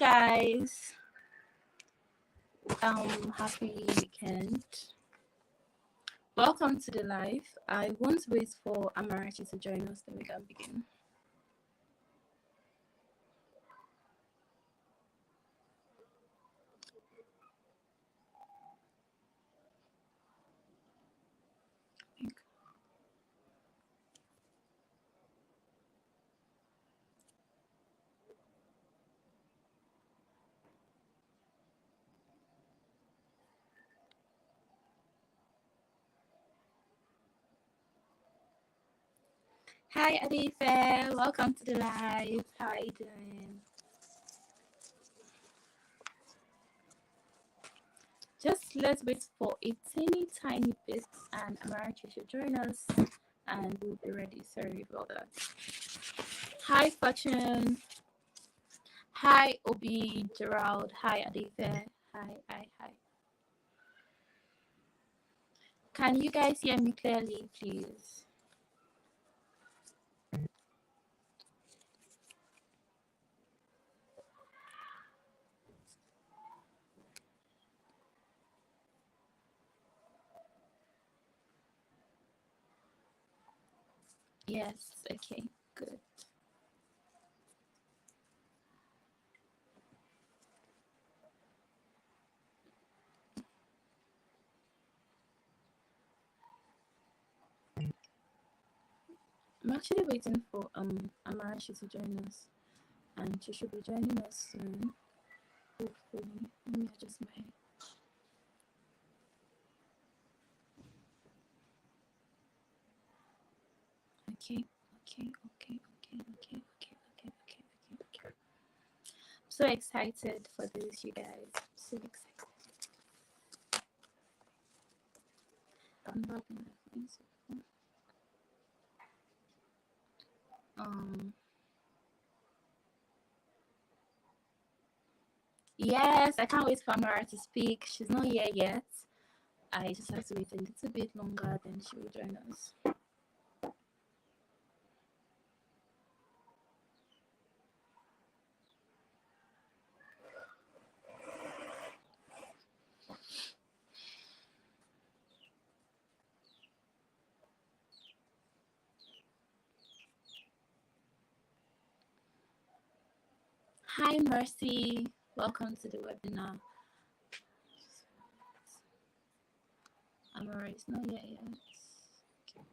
guys. Happy weekend. Welcome to the live. I won't wait for Amarachi to join us, then we can begin. Hi Adife, welcome to the live. How are you doing? Just let's wait for a teeny tiny bit and Amarachi should join us and we'll be ready. Sorry about that. Hi Fortune. Hi Obi, Gerald. Hi Adife. Hi. Can you guys hear me clearly, please? Yes, okay, good. I'm actually waiting for Amarachi to join us, and she should be joining us soon. Hopefully, let me adjust my hair. Okay. So excited for this, you guys. So excited. I'm loving it. Yes, I can't wait for Amara to speak. She's not here yet. I just have to wait a little bit longer, then she will join us. Hi, Mercy. Welcome to the webinar. Amara is not here yet. Okay.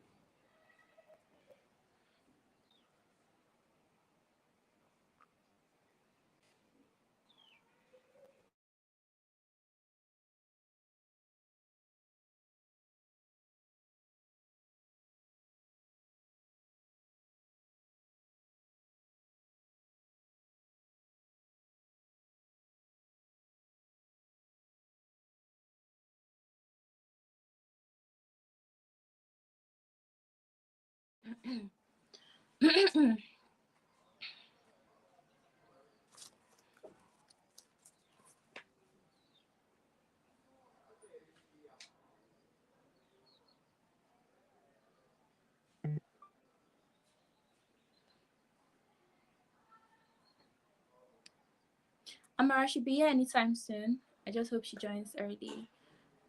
Amara should be here anytime soon. I just hope she joins early.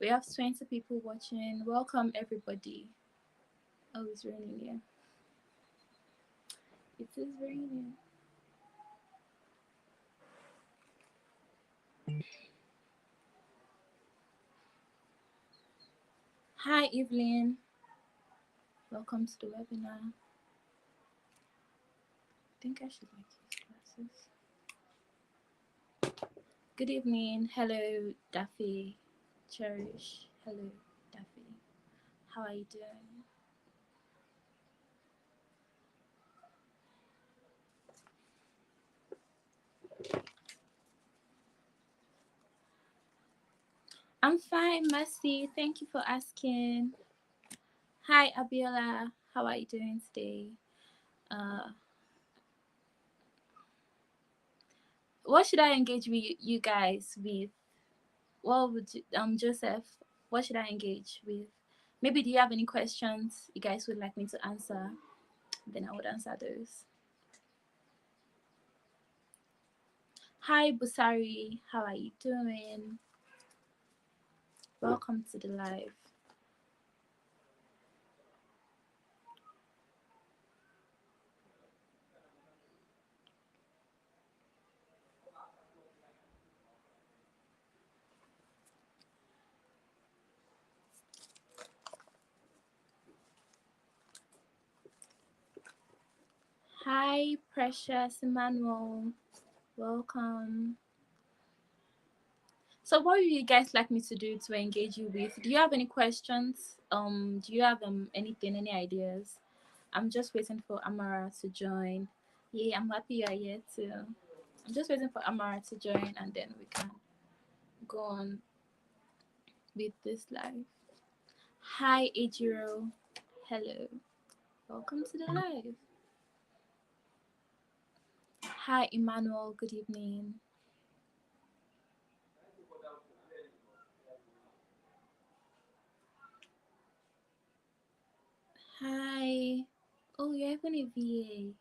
We have 20 people watching. Welcome, everybody. Oh, it's raining here. It is raining. Hi, Evelyn. Welcome to the webinar. I think I should make these glasses. Good evening. Hello, Daffy. Cherish. Hello, Daffy. How are you doing? I'm fine, Mercy. Thank you for asking. Hi, Abiola. How are you doing today? What should I engage with you guys with? What would you, Joseph? What should I engage with? Maybe do you have any questions you guys would like me to answer? Then I would answer those. Hi, Busari. How are you doing? Welcome to the live. Hi, Precious Emmanuel. Welcome. So, what would you guys like me to do to engage you with? Do you have any questions? Do you have anything, any ideas? I'm just waiting for Amara to join. Yeah, I'm happy you're here too. I'm just waiting for Amara to join, and then we can go on with this live. Hi, Ejiro. Hello. Welcome to the live. Hi, Emmanuel. Good evening. Hi. Oh, you're even a VA.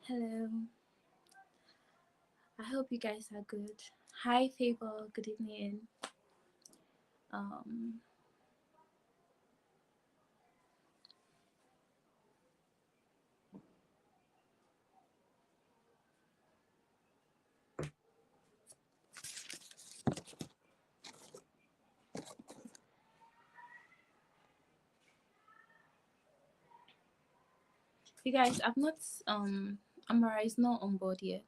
Hello. I hope you guys are good. Hi, Favor. Good evening. Um, you guys, I've not Amara is not on board yet.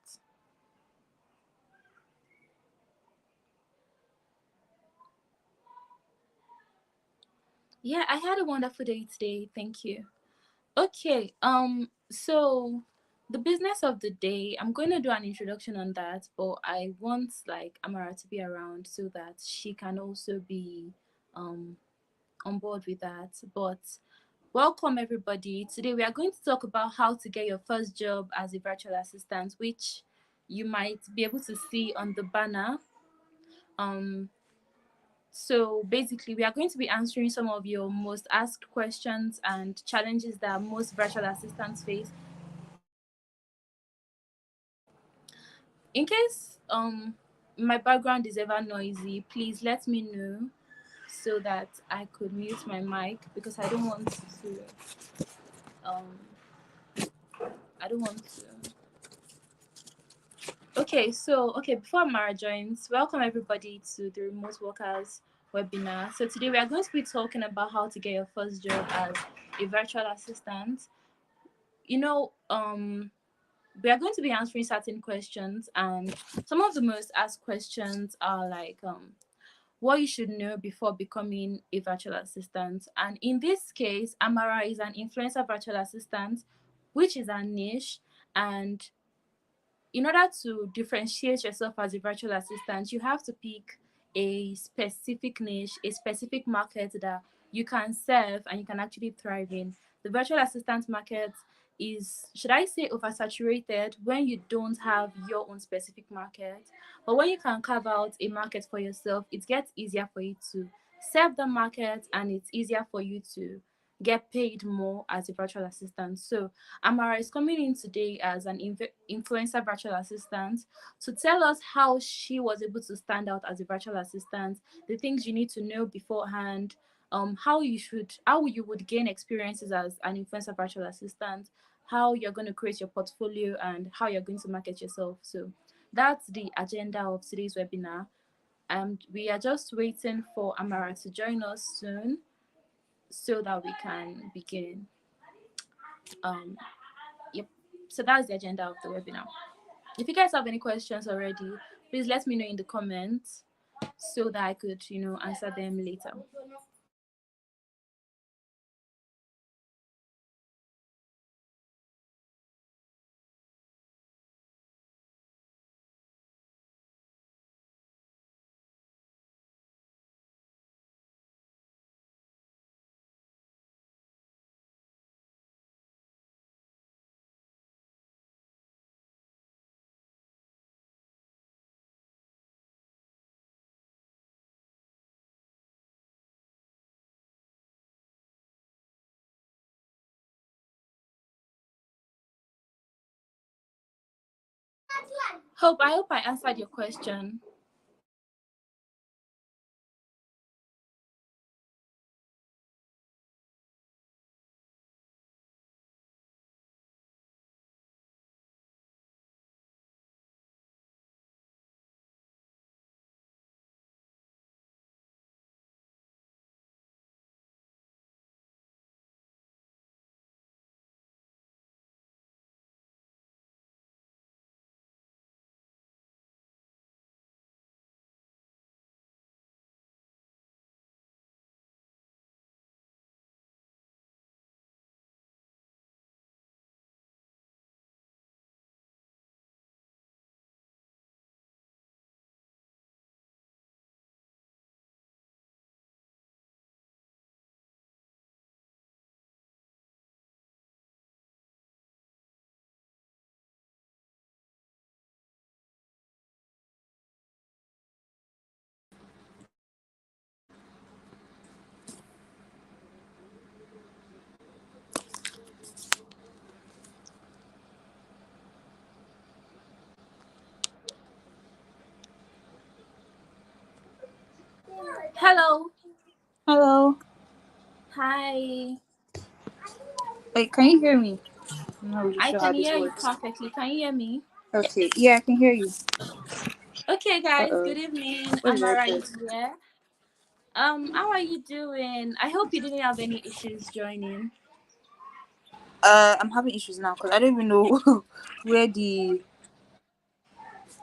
Yeah, I had a wonderful day today. Thank you. Okay. So the business of the day, I'm going to do an introduction on that, but I want like Amara to be around so that she can also be um on board with that. But welcome everybody. Today we are going to talk about how to get your first job as a virtual assistant, which you might be able to see on the banner. Um, so basically, we are going to be answering some of your most asked questions and challenges that most virtual assistants face. In case my background is ever noisy, please let me know so that I could mute my mic because um I don't want to. Okay, before Mara joins, welcome everybody to the Remote Workers webinar. So today we are going to be talking about how to get your first job as a virtual assistant. You know, we are going to be answering certain questions, and some of the most asked questions are like what you should know before becoming a virtual assistant. And in this case, Amara is an influencer virtual assistant, which is a niche, and in order to differentiate yourself as a virtual assistant, you have to pick a specific niche, a specific market that you can serve and you can actually thrive in. The virtual assistant market is, should I say, oversaturated when you don't have your own specific market. But when you can carve out a market for yourself, it gets easier for you to serve the market and it's easier for you to get paid more as a virtual assistant. So Amara is coming in today as an influencer virtual assistant to tell us how she was able to stand out as a virtual assistant, the things you need to know beforehand, how you would gain experiences as an influencer virtual assistant, how you're going to create your portfolio, and how you're going to market yourself. So that's the agenda of today's webinar. And we are just waiting for Amara to join us soon so that we can begin. Um, Yep. So that's the agenda of the webinar. If you guys have any questions already, please let me know in the comments so that I could, answer them later. I hope I answered your question. Hello. Hello. Hi. Wait, can you hear me? I'm not really I sure how can this hear you works. perfectly. Can you hear me? Okay, yeah, I can hear you. Okay, guys. Uh-oh. Good evening. What did I Amara press? is here. How are you doing? I hope you didn't have any issues joining. I'm having issues now because I don't even know where the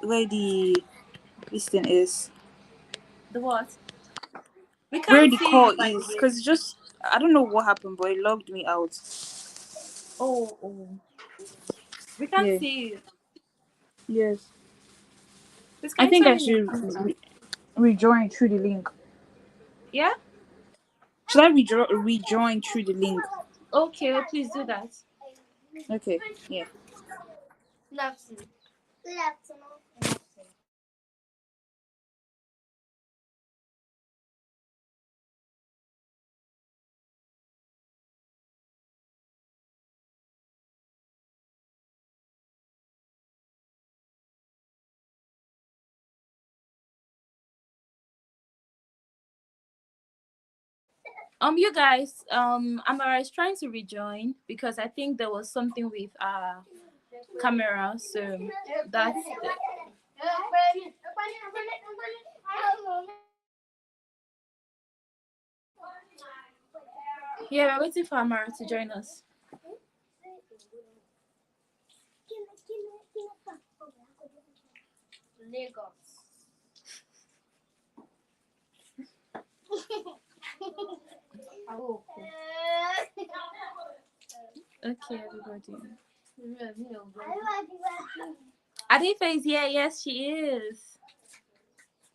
where the this thing is. The what? We Where can't the see call you, by the is, way. because just I don't know what happened, but it logged me out. Oh. We can't Yeah. see you. Yes. Please, I can you think tell I me your should answer? rejoin through the link. Yeah? Should I rejoin through the link? Okay, please do that. Okay. Yeah. You guys, Amara is trying to rejoin because I think there was something with camera, so that's yeah, we're waiting for Amara to join us. Okay, everybody. Adifa is here. Yes, she is.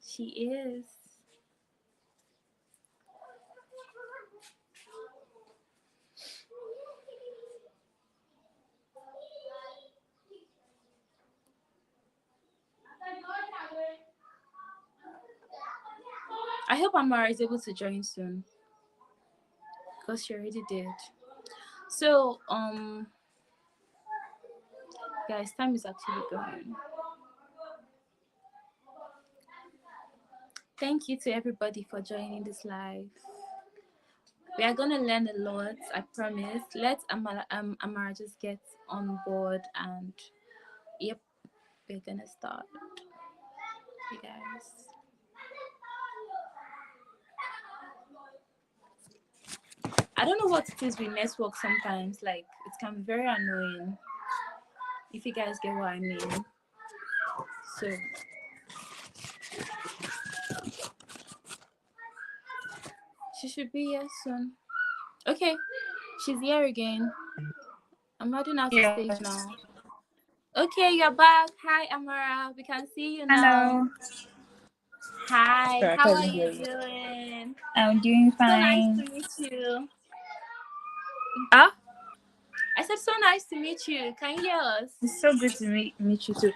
She is. I hope Amara is able to join soon because she already did. So, guys, time is actually going. Thank you to everybody for joining this live. We are gonna learn a lot, I promise. Let Amara just get on board and yep, we're gonna start. You guys. I don't know what it is with network sometimes. Like it can be very annoying. If you guys get what I mean. So she should be here soon. Okay, she's here again. I'm adding her to stage Yes. now. Okay, you're back. Hi, Amara. We can see you now. Hello. Hi, Sorry, I how can't are even you hear you. doing? I'm doing So nice fine. to meet you. Ah, I said, so nice to meet you. Can you hear us? it's so good to meet you too.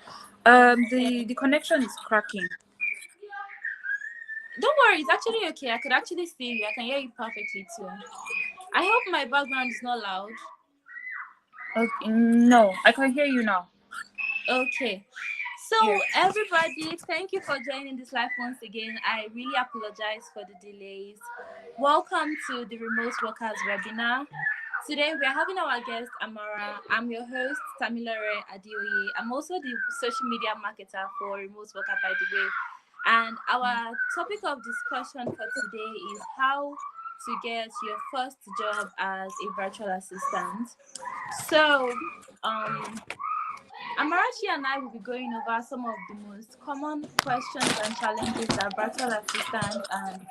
Okay. The connection is cracking. Don't worry, it's actually okay. I could actually see you. I can hear you perfectly too. I hope my background is not loud. Okay, no, I can hear you now. Okay. So, Yeah. everybody, thank you for joining this live once again. I really apologize for the delays. Welcome to the Remote Workers webinar. Today, we are having our guest, Amara. I'm your host, Tamilore Adioye. I'm also the social media marketer for Remote Worker, by the way. And our topic of discussion for today is how to get your first job as a virtual assistant. So, um, Amarachi and I will be going over some of the most common questions and challenges that virtual assistants and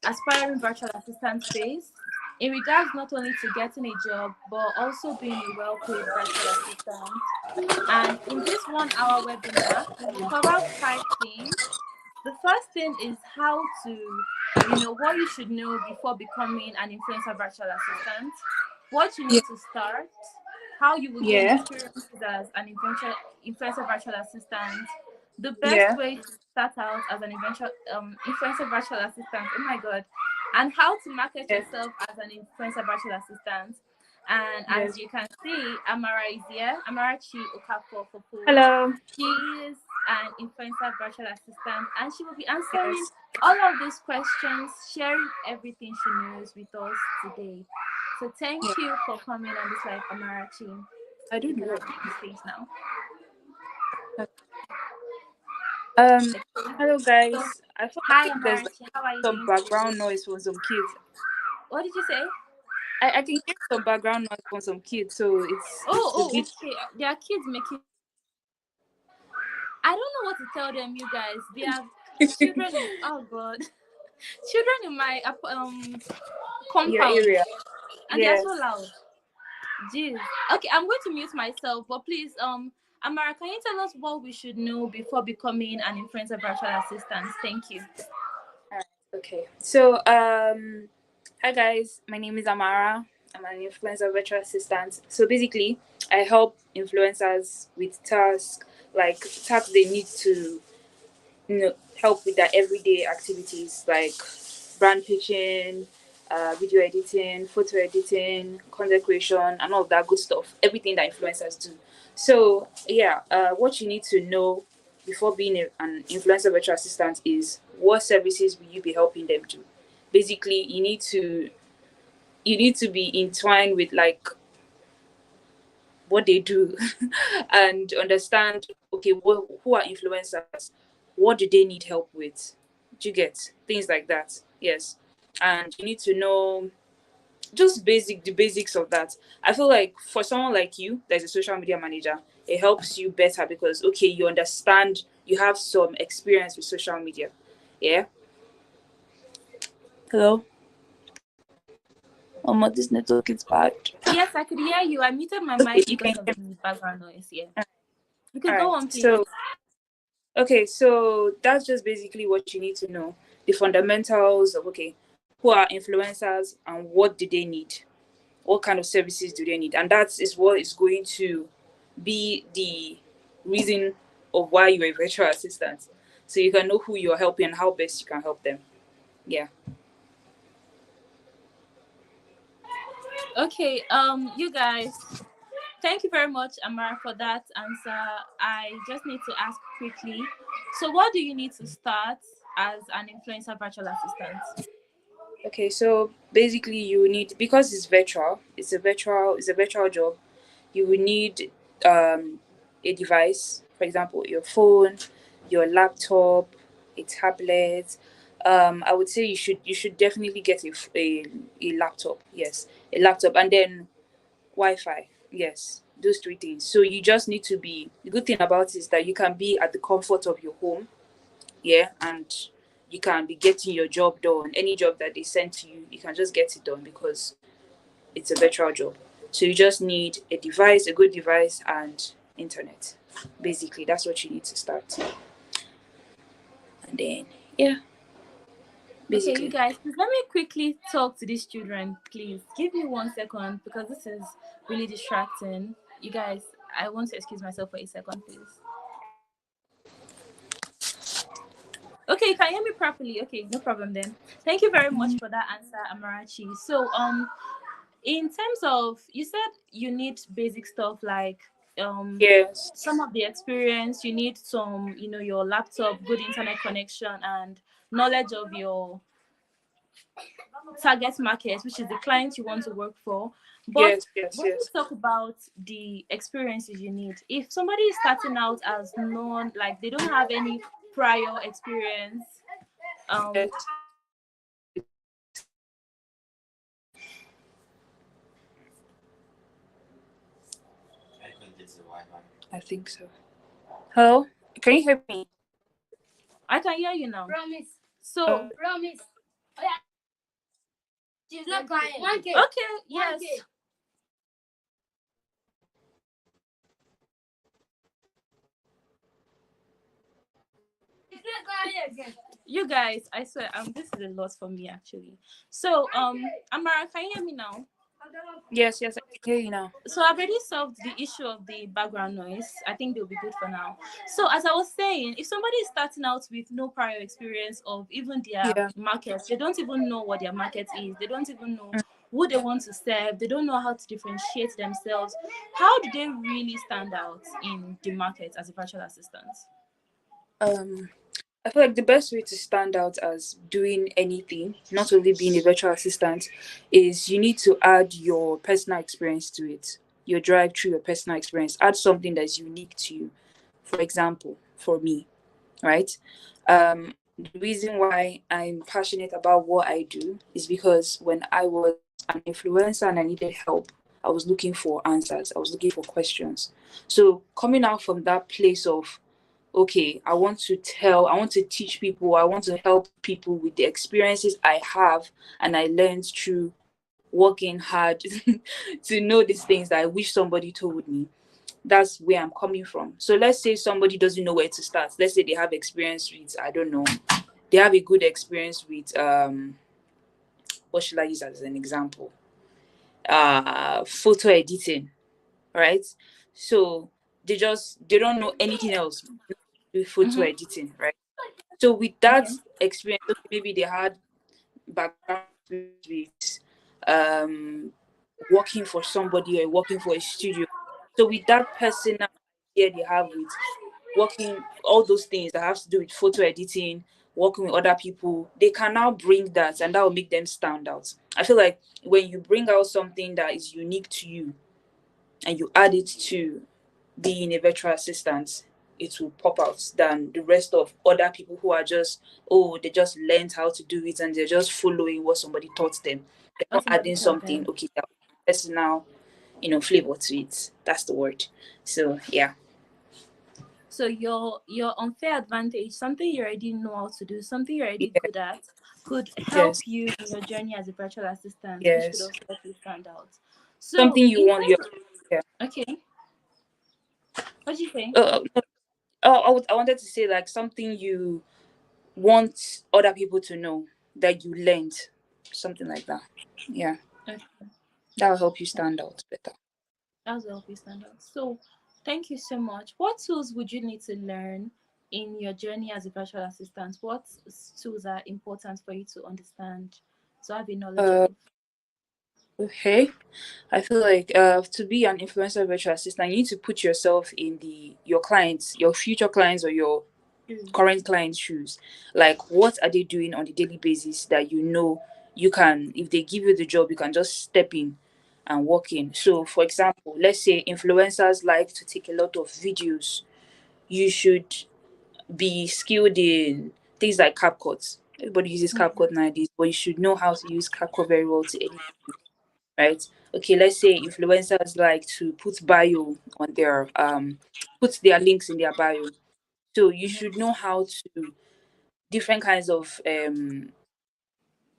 aspiring virtual assistants face in regards not only to getting a job but also being a well-paid virtual assistant. And in this 1 hour webinar, we will cover 5 things. The first thing is how to, what you should know before becoming an influencer virtual assistant, what you Yeah. need to start, how you will gain Yeah. experience as an influencer virtual assistant, the best Yeah. way to start out as an influencer virtual assistant. Oh my god! And how to market Yeah. yourself as an influencer virtual assistant. And Yes. as you can see, Amara is here. Amarachi Okafor for Pools. Hello. She is an influencer virtual assistant, and she will be answering Yes. all of these questions, sharing everything she knows with us today. So thank Yeah. you for coming on this live, Amarachi. I You don't can know. take the stage now. Um. Hello, So, guys. I feel hi, like there's like Amarachi. How are you some doing today? background noise from some kids. What did you say? I can hear some background noise from some kids, so it's a bit. Okay. There are kids making. I don't know what to tell them, you guys. They are children. Oh God, children in my Your compound, area. and they are so Yes. loud. Jeez. Okay, I'm going to mute myself, but please, Amara, can you tell us what we should know before becoming an influencer virtual assistant? Thank you. Alright, okay. So, hi guys. My name is Amara. I'm an influencer virtual assistant. So basically, I help influencers with tasks they need to, help with their everyday activities like brand pitching, video editing, photo editing, content creation, and all of that good stuff. Everything that influencers do. So yeah, what you need to know before being an influencer virtual assistant is what services will you be helping them do. Basically, you need to be entwined with like what they do and understand, okay, who are influencers, what do they need help with, do you get things like that? Yes. And you need to know just the basics of that. I feel like for someone like you that's a social media manager, it helps you better because okay, you understand, you have some experience with social media. Yeah. Hello. Oh my, this network is bad. Yes, I could hear you. I muted my Okay, mic you because can of hear the background noise. Yeah. me. You All could go right. on, please. So okay, so that's just basically what you need to know. The fundamentals of okay, who are influencers and what do they need? What kind of services do they need? And that is what is going to be the reason of why you're a virtual assistant. So you can know who you're helping and how best you can help them. Yeah. Okay. You guys, thank you very much, Amara, for that answer. I just need to ask quickly. So, what do you need to start as an influencer virtual assistant? Okay, so basically you need, because it's a virtual job, you will need a device, for example, your phone, your laptop, a tablet. I would say you should definitely get a laptop. Yes, a laptop, and then Wi-Fi. Yes, those three things. So you just need to be. The good thing about it is that you can be at the comfort of your home, yeah, and you can be getting your job done. Any job that they send to you, you can just get it done because it's a virtual job. So you just need a device, a good device, and internet. Basically, that's what you need to start. And then, yeah, Okay, you basically. guys, please let me quickly talk to these children. Please give me 1 second because this is really distracting. You guys, I want to excuse myself for a second, please. Okay, can you hear me properly? Okay, no problem then. Thank you very much for that answer, Amarachi. So, in terms of, you said you need basic stuff like Yes. some of the experience. You need some, your laptop, good internet connection, and knowledge of your target market, which is the client you want to work for. But Yes. Yes. when we Yes. talk about the experiences you need, if somebody is starting out as non, like they don't have any prior experience, um, Yes. I think so. Hello? Can you hear me? I can hear you now. Promise. So, Promise. Oh, yeah. She's not crying. 1K. okay, yes. 1K. She's not crying again. You guys, I swear, this is a lot for me actually. So, Amara, can you hear me now? Yes. Yes. I can hear you now. So I've already solved the issue of the background noise. I think they'll be good for now. So as I was saying, if somebody is starting out with no prior experience of even their Yeah. market, they don't even know what their market is. They don't even know who they want to serve. They don't know how to differentiate themselves. How do they really stand out in the market as a virtual assistant? Um. I feel like the best way to stand out as doing anything, not only being a virtual assistant, is you need to add your personal experience to it. Your drive through your personal experience. Add something that's unique to you. For example, for me, right? The reason why I'm passionate about what I do is because when I was an influencer and I needed help, I was looking for answers. I was looking for questions. So coming out from that place of, okay, I want to teach people, I want to help people with the experiences I have and I learned through working hard to know these things that I wish somebody told me. That's where I'm coming from. So let's say somebody doesn't know where to start. Let's say they have experience with, I don't know, they have a good experience with what should I use as an example? Photo editing, right? So they don't know anything else with photo Mm-hmm. editing, right? So with Okay. that experience, okay, maybe they had background experience with working for somebody or working for a studio. So with that personal idea they have with working, all those things that have to do with photo editing, working with other people, they can now bring that and that will make them stand out. I feel like when you bring out something that is unique to you and you add it to being a virtual assistant, it will pop out than the rest of other people who are just, oh, they just learned how to do it and they're just following what somebody taught them. They're Or not somebody adding told something, them. okay, that personal, flavor to it. That's the word. So yeah. So your unfair advantage, something you already know how to do, something you're already Yeah. good at, could Yes. help you in your journey as a virtual assistant, which could Yes. also help you stand out. So Something you in want your, terms of, yeah. okay, what do you think? No, I wanted to say like something you want other people to know that you learned, something like that. Yeah, Okay, that will help you stand out better. that's will help you stand out. So thank you so much. What tools would you need to learn in your journey as a virtual assistant? What tools are important for you to understand, to have a knowledge Uh, of? okay. I feel like to be an influencer virtual assistant, you need to put yourself in your clients, your future clients or your Mm. current clients' shoes. Like, what are they doing on a daily basis that you can, if they give you the job, you can just step in and walk in. So, for example, let's say influencers like to take a lot of videos. You should be skilled in things like CapCut. Everybody uses Mm. CapCut nowadays, but you should know how to use CapCut very well to edit, right? Okay, let's say influencers like to put bio on their put their links in their bio. So you should know how to different kinds of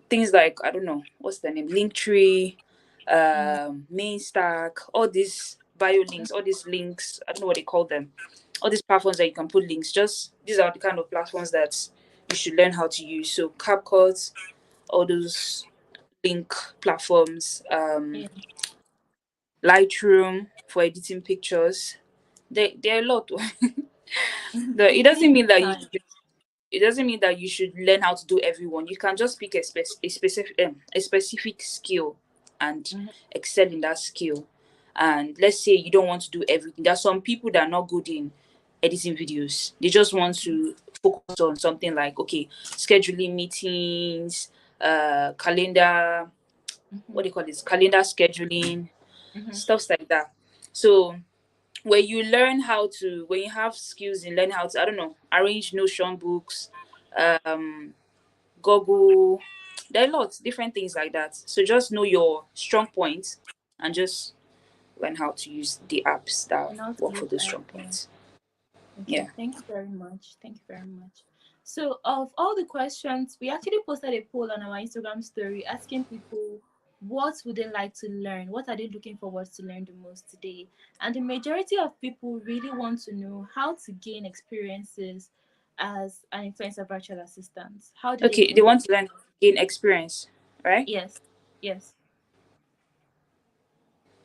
things like, I don't know what's the name, Linktree, Mm. main stack, all these bio links, all these links, I don't know what they call them, all these platforms that you can put links. Just these are the kind of platforms that you should learn how to use. So CapCut, all those link platforms, Yeah. Lightroom for editing pictures. There are a lot. It You doesn't need mean that you time. it doesn't mean that you should learn how to do everyone. You can just pick a specific skill and Mhm. excel in that skill. And let's say you don't want to do everything. There are some people that are not good in editing videos. They just want to focus on something like, okay, scheduling meetings, calendar, what Mm-hmm. do you call this? Calendar scheduling, Mm-hmm. stuff like that. So when you learn how to, when you have skills in learning how to, I don't know, arrange Notion books, um, Google, there are lots different things like that. So just know your strong points and just learn how to use the apps that And how to work for use those app, strong yeah. points. Okay, Yeah. thank you very much. Thank you very much. So, of all the questions, we actually posted a poll on our Instagram story asking people what would they like to learn? What are they looking forward to learn the most today? And the majority of people really want to know how to gain experiences as an influencer virtual assistant. How do they Okay, they gain want to learn, gain experience, right? Yes, yes.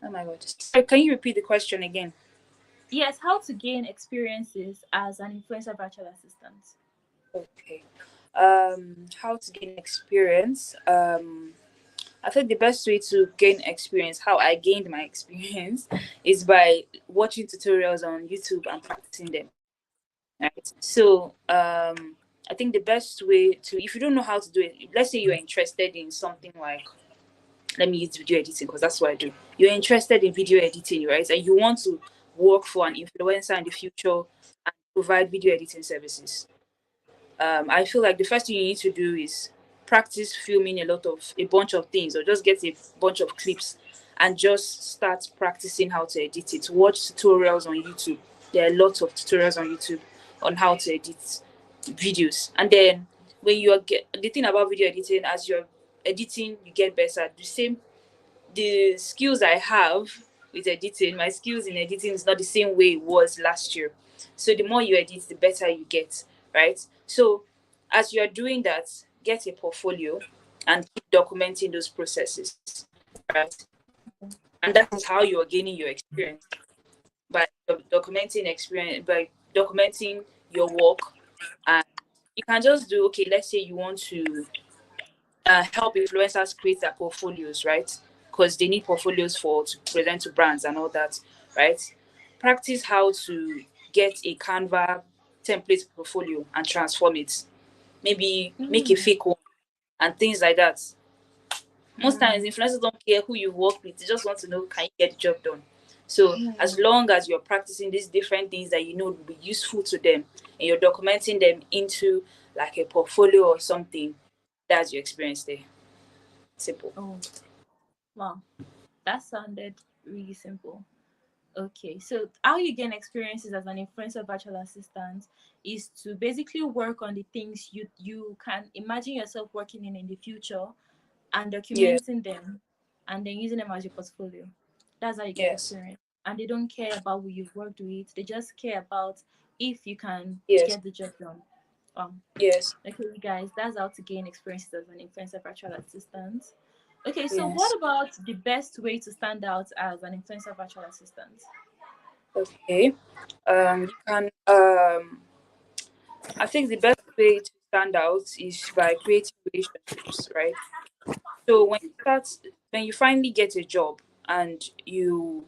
Oh my god. Sorry, can you repeat the question again? Yes, how to gain experiences as an influencer virtual assistant. Okay. How to gain experience? I think the best way to gain experience, how I gained my experience, is by watching tutorials on YouTube and practicing them. Right. So I think the best way to, if you don't know how to do it, let's say you're interested in something like, let me use video editing because that's what I do. You're interested in video editing, right? And you want to work for an influencer in the future and provide video editing services. I feel like the first thing you need to do is practice filming a bunch of things, or just get a bunch of clips and just start practicing how to edit it. Watch tutorials on YouTube. There are lots of tutorials on YouTube on how to edit videos. And then when you are the thing about video editing, as you're editing, you get better. The skills I have with editing, my skills in editing is not the same way it was last year. So the more you edit, the better you get, right? So as you're doing that, get a portfolio and keep documenting those processes, right? And that is how you are gaining your experience, by documenting experience, by documenting your work. And you can just do, okay, let's say you want to help influencers create their portfolios, right? Because they need portfolios for to present to brands and all that, right? Practice how to get a Canva template portfolio and transform it. Maybe make a Mm, fake one and things like that. Most times, mm, influencers don't care who you work with; they just want to know, can you get the job done. So as mm. long as you're practicing these different things that you know will be useful to them, and you're documenting them into like a portfolio or something, that's your experience there. Simple. Oh, wow. That sounded really simple. Okay, so how you gain experiences as an influencer virtual assistant is to basically work on the things you can imagine yourself working in the future and Yeah. documenting them and then using them as your portfolio. That's how you get Yes. experience. And they don't care about who you've worked with. They just care about if you can Yes. get the job done. Um, Yes. okay, guys, that's how to gain experiences as an influencer virtual assistant. Okay, so what Yes. about the best way to stand out as an influencer virtual assistant? Okay. You can. I think the best way to stand out is by creating relationships, right? So when you finally get a job and you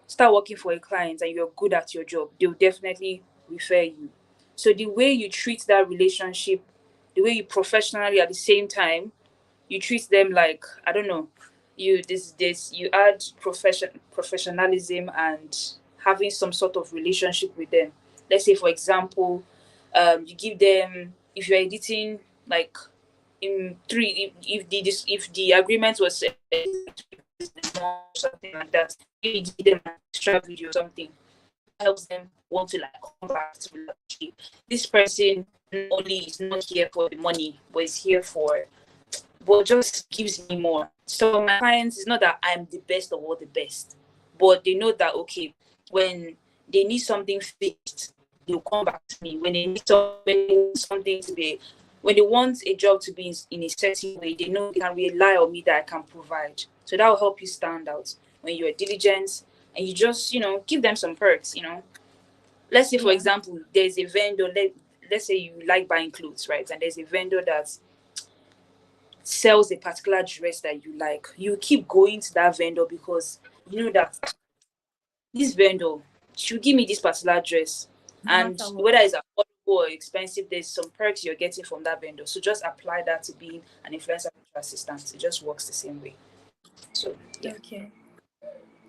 start working for a client and you're good at your job, they'll definitely refer you. So the way you treat that relationship, the way you professionally at the same time you treat them like, I don't know, you add professionalism and having some sort of relationship with them. Let's say for example, you give them, if you're editing like in three, if the agreement was something like that, you give them an extra video or something, that helps them want to like come back to the relationship. This person not only is not here for the money, but is here for, but just gives me more. So my clients, it's not that I'm the best of all the best, but they know that okay, when they need something fixed, they'll come back to me. When they want something to be, when they want a job to be in a certain way, they know they can rely on me that I can provide. So that will help you stand out when you're diligent and you just, give them some perks. Let's say for Yeah. example, there's a vendor. Let's say you like buying clothes, right? And there's a vendor that sells a particular dress that you like, you keep going to that vendor because you know that this vendor should give me this particular dress, No and matter what. whether it's affordable or expensive, there's some perks you're getting from that vendor. So just apply that to being an influencer assistant. It just works the same way. So yeah. Okay.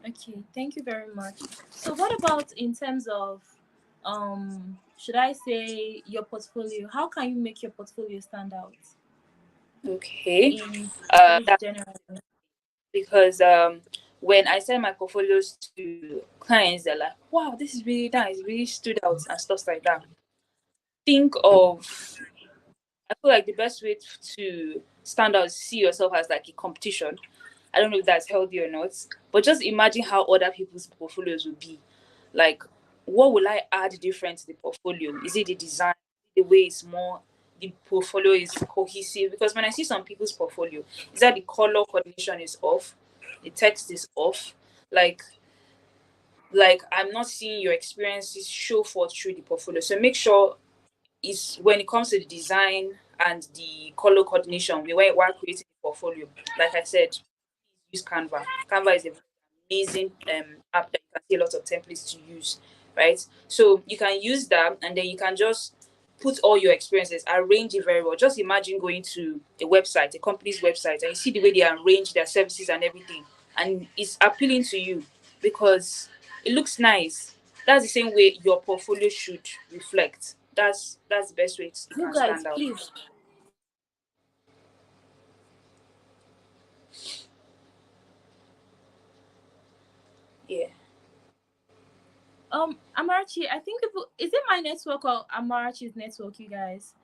Okay. Thank you very much. So what about in terms of should I say your portfolio? How can you make your portfolio stand out Okay. in That, just generally? because when I send my portfolios to clients, they're like, "Wow, this is really nice, really stood out," and stuff like that. Think of I feel like the best way to stand out is see yourself as like a competition. I don't know if that's healthy or not, but just imagine how other people's portfolios would be. Like, what will I add different to the portfolio? Is it the design, the way it's more, the portfolio is cohesive? Because when I see some people's portfolio, is that the color coordination is off, the text is off, like I'm not seeing your experiences show forth through the portfolio. So make sure is when it comes to the design and the color coordination, while creating a portfolio, like I said, use Canva. Canva is an amazing app that you can see a lot of templates to use, right? So you can use that, and then you can just put all your experiences, arrange it very well. Just imagine going to a website, a company's website, and you see the way they arrange their services and everything, and it's appealing to you because it looks nice. That's the same way your portfolio should reflect. That's the best way you You can guys, stand out. please. Yeah. Amarachi, I think people is it my network or Amarachi's network, you guys?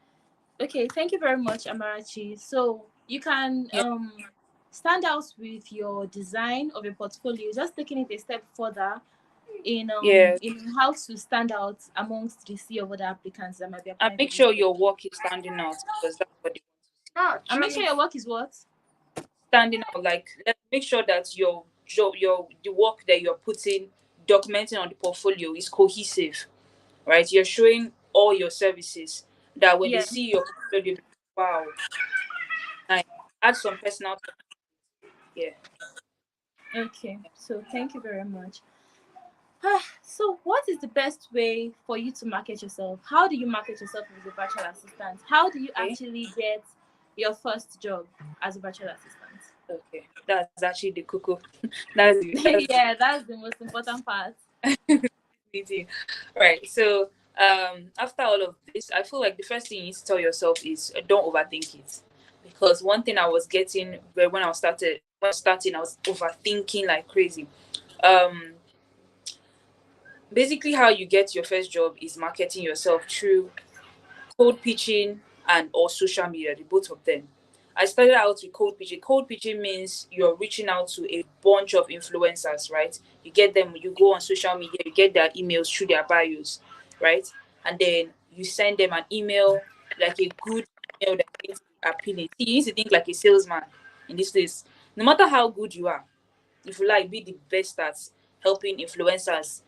Okay, thank you very much, Amarachi. So you can Yeah. stand out with your design of your portfolio, just taking it a step further Yeah. in how to stand out amongst the sea of other applicants that might be And applying for make this sure job. your work is standing out because that's what they want to see. And make Actually, sure your work is what? standing out, like make sure that your job, your the work that you're putting, documenting on the portfolio is cohesive, right? You're showing all your services that when they Yeah. see your portfolio, they'll be like, wow, nice. Add some personal touch. Yeah. Okay. So thank you very much. So what is the best way for you to market yourself? How do you market yourself as a virtual assistant? How do you Okay. actually get your first job as a virtual assistant? Okay. That's actually the cuckoo. That's Yeah, that's the most important part. easy. Right. So after all of this, I feel like the first thing you need to tell yourself is don't overthink it. Because one thing I was getting when I was starting, I was overthinking like crazy. Um Basically how you get your first job is marketing yourself through cold pitching and or social media, the both of them. I started out with cold pitching. Cold pitching means you're reaching out to a bunch of influencers, right? You get them, you go on social media, you get their emails through their bios, right? And then you send them an email, like a good email that's going to be appealing. See, you need to think like a salesman in this case. No matter how good you are, if you like, be the best at helping influencers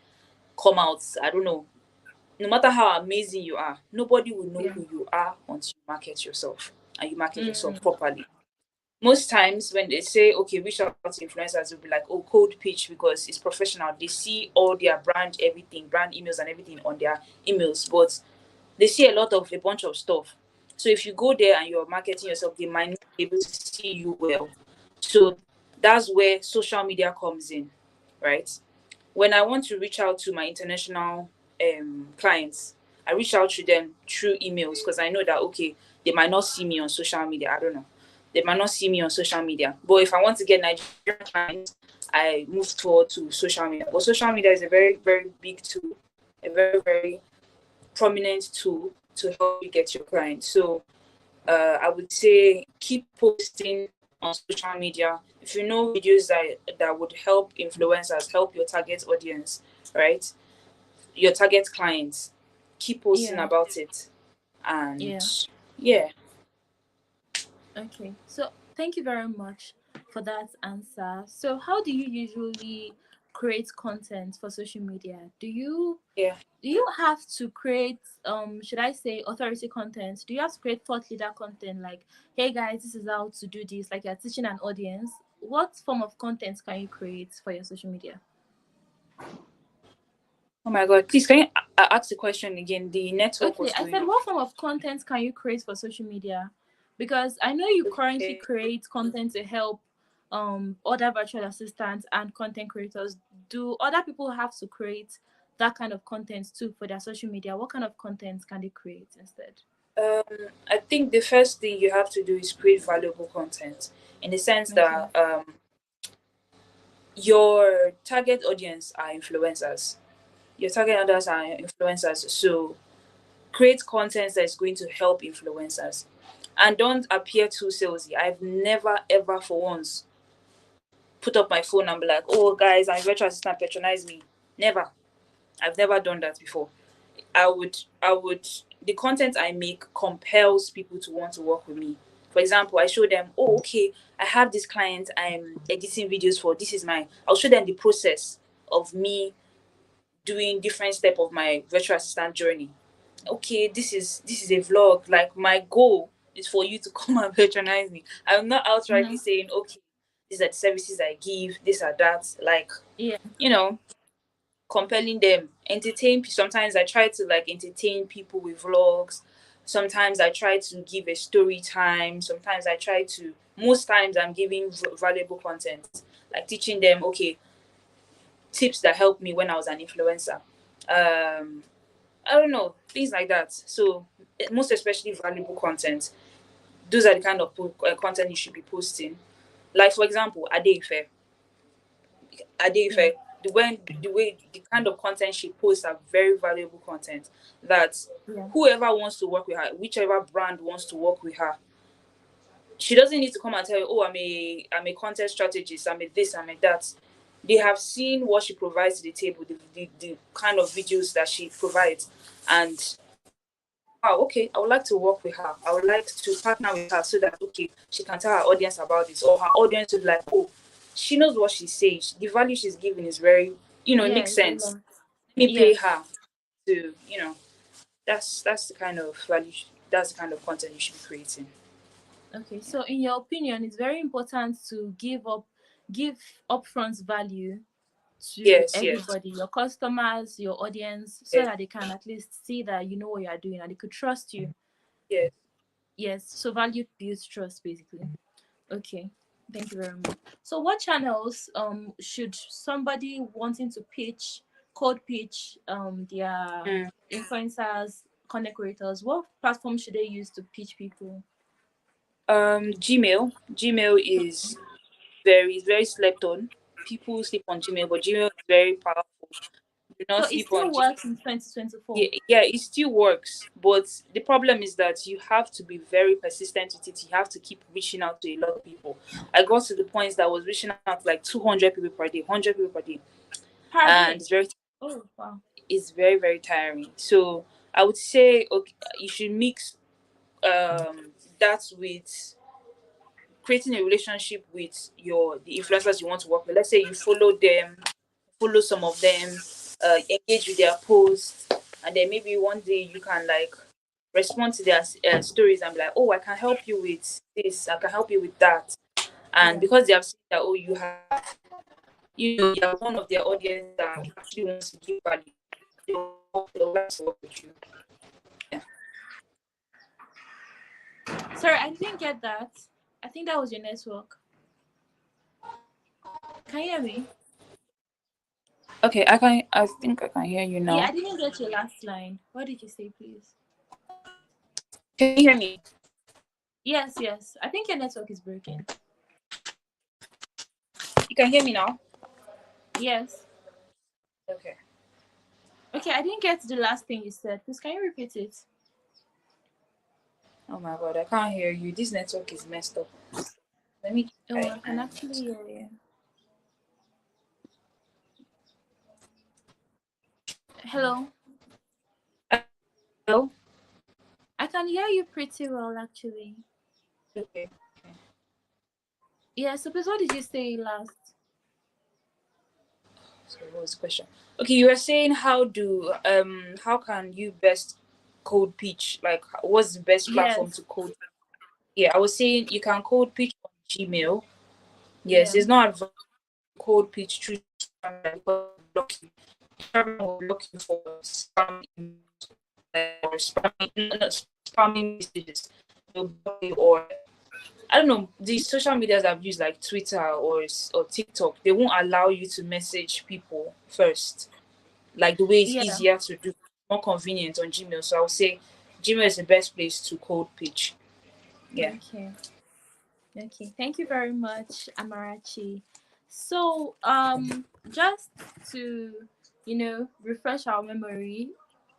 come out. I don't know, no matter how amazing you are, nobody will know Yeah. who you are until you market yourself and you market yourself Mm, properly. Most times when they say, okay, reach out to influencers, will be like, oh, cold pitch because it's professional. They see all their brand, everything, brand emails and everything on their emails, but they see a bunch of stuff. So if you go there and you're marketing yourself, they might not be able to see you well. So that's where social media comes in, right? When I want to reach out to my international clients, I reach out to them through emails because I know that okay, they might not see me on social media. I don't know. They might not see me on social media. But if I want to get Nigerian clients, I move toward to social media. But social media is a very, very big tool, a very, very prominent tool to help you get your clients. So I would say keep posting on social media. If you know videos that would help influencers, help your target audience, right? Your target clients, keep posting yeah. about it. And Yeah. yeah, Okay. So thank you very much for that answer. So how do you usually create content for social media? yeah, Do you have to create should I say authority content? Do you have to create thought leader content like, hey guys, this is how to do this, like you're teaching an audience? What form of content can you create for your social media? Oh my God! Please, can you ask the question again? The network Okay, was I going said, off. what form of content can you create for social media? Because I know you currently Okay. create content to help other virtual assistants and content creators. Do other people have to create that kind of content too for their social media? What kind of content can they create instead? I think the first thing you have to do is create valuable content in the sense Okay. that your target audience are influencers. Your target audience are influencers. So create content that is going to help influencers. And don't appear too salesy. I've never ever for once put up my phone and be like, oh guys, I'm virtual assistant, patronize me. Never. I've never done that before. I would the content I make compels people to want to work with me. For example, I show them, oh okay, I have this client I'm editing videos for. This is mine. I'll show them the process of me doing different step of my virtual assistant journey. Okay, this is a vlog. Like my goal is for you to come and patronize me. I'm not outrightly Mm-hmm. saying, okay, these are the services I give, this or that. Like, Yeah. you know, compelling them entertain sometimes I try to like entertain people with vlogs, sometimes I try to give a story time, sometimes I try to most times I'm giving valuable content, like teaching them okay tips that helped me when I was an influencer. I don't know, things like that. So most especially valuable content, those are the kind of content you should be posting. Like for example Yeah. Adefe, the kind of content she posts are very valuable content that Yeah. whoever wants to work with her, whichever brand wants to work with her, she doesn't need to come and tell you, oh, I'm a content strategist, I'm a this, I'm a that. They have seen what she provides to the table, the kind of videos that she provides, and wow, okay, I would like to work with her. I would like to partner with her so that okay, she can tell her audience about this, or her audience will be like, oh, she knows what she's saying. The value she's giving is very, it Yeah. makes It's a sense. lot. Let me pay Yes. her to, that's the kind of value, that's the kind of content you should be creating. Okay. So, in your opinion, it's very important to give upfront value to Yes, yes, everybody, your customers, your audience, so yes, that they can at least see that you know what you are doing and they could trust you. yes. Yes, so value builds trust basically. Okay. Thank you very much. So what channels should somebody wanting to pitch, code pitch their Mm. influencers, content creators, what platform should they use to pitch people? Gmail is very slept on. People sleep on Gmail, but Gmail is very powerful. Do So not it sleep still on Gmail. works in 2024. Yeah, yeah, it still works, but the problem is that you have to be very persistent with it. You have to keep reaching out to a lot of people. I got to the point that I was reaching out to like 200 people per day, 100 people per day, Per and day. Oh wow. it's very very tiring. So I would say okay, you should mix that with creating a relationship with the influencers you want to work with. Let's say you follow them, follow some of them, engage with their posts, and then maybe one day you can like respond to their stories and be like, oh, I can help you with this, I can help you with that. And Yeah. because they have seen that, oh, you are one of their audience that actually wants to give value, they'll like to work with you. Yeah. Sorry, I didn't get that. I think that was your network. Can you hear me? Okay, I think I can hear you Yeah, now. I didn't get your last line. What did you say, please? Can you hear me? Yes, yes. I think your network is breaking. You can hear me now? Yes. Okay. Okay, I didn't get the last thing you said. Please, can you repeat it? Oh my god, I can't hear you. This network is messed up. Let me Oh, try I can and actually hear you. Hello. hello? I can hear you pretty well, actually. Okay. Yeah, so please, what did you say last? So what was the question? Okay, you were saying how can you best code pitch? Like what's the best platform Yes. to code? Yeah, I was saying you can code pitch on Gmail. Yes, Yeah. it's not advisable to code pitch through Instagram because they block you. everyone will block you for spam emails, or spamming, not spamming messages. They'll block you, or I don't know, the social medias I've used like Twitter or TikTok, they won't allow you to message people first. Like the way it's Yeah. easier to do, more convenient on Gmail. So I would say Gmail is the best place to cold pitch. Yeah. Okay. Okay, thank you very much, Amarachi. So, just to refresh our memory,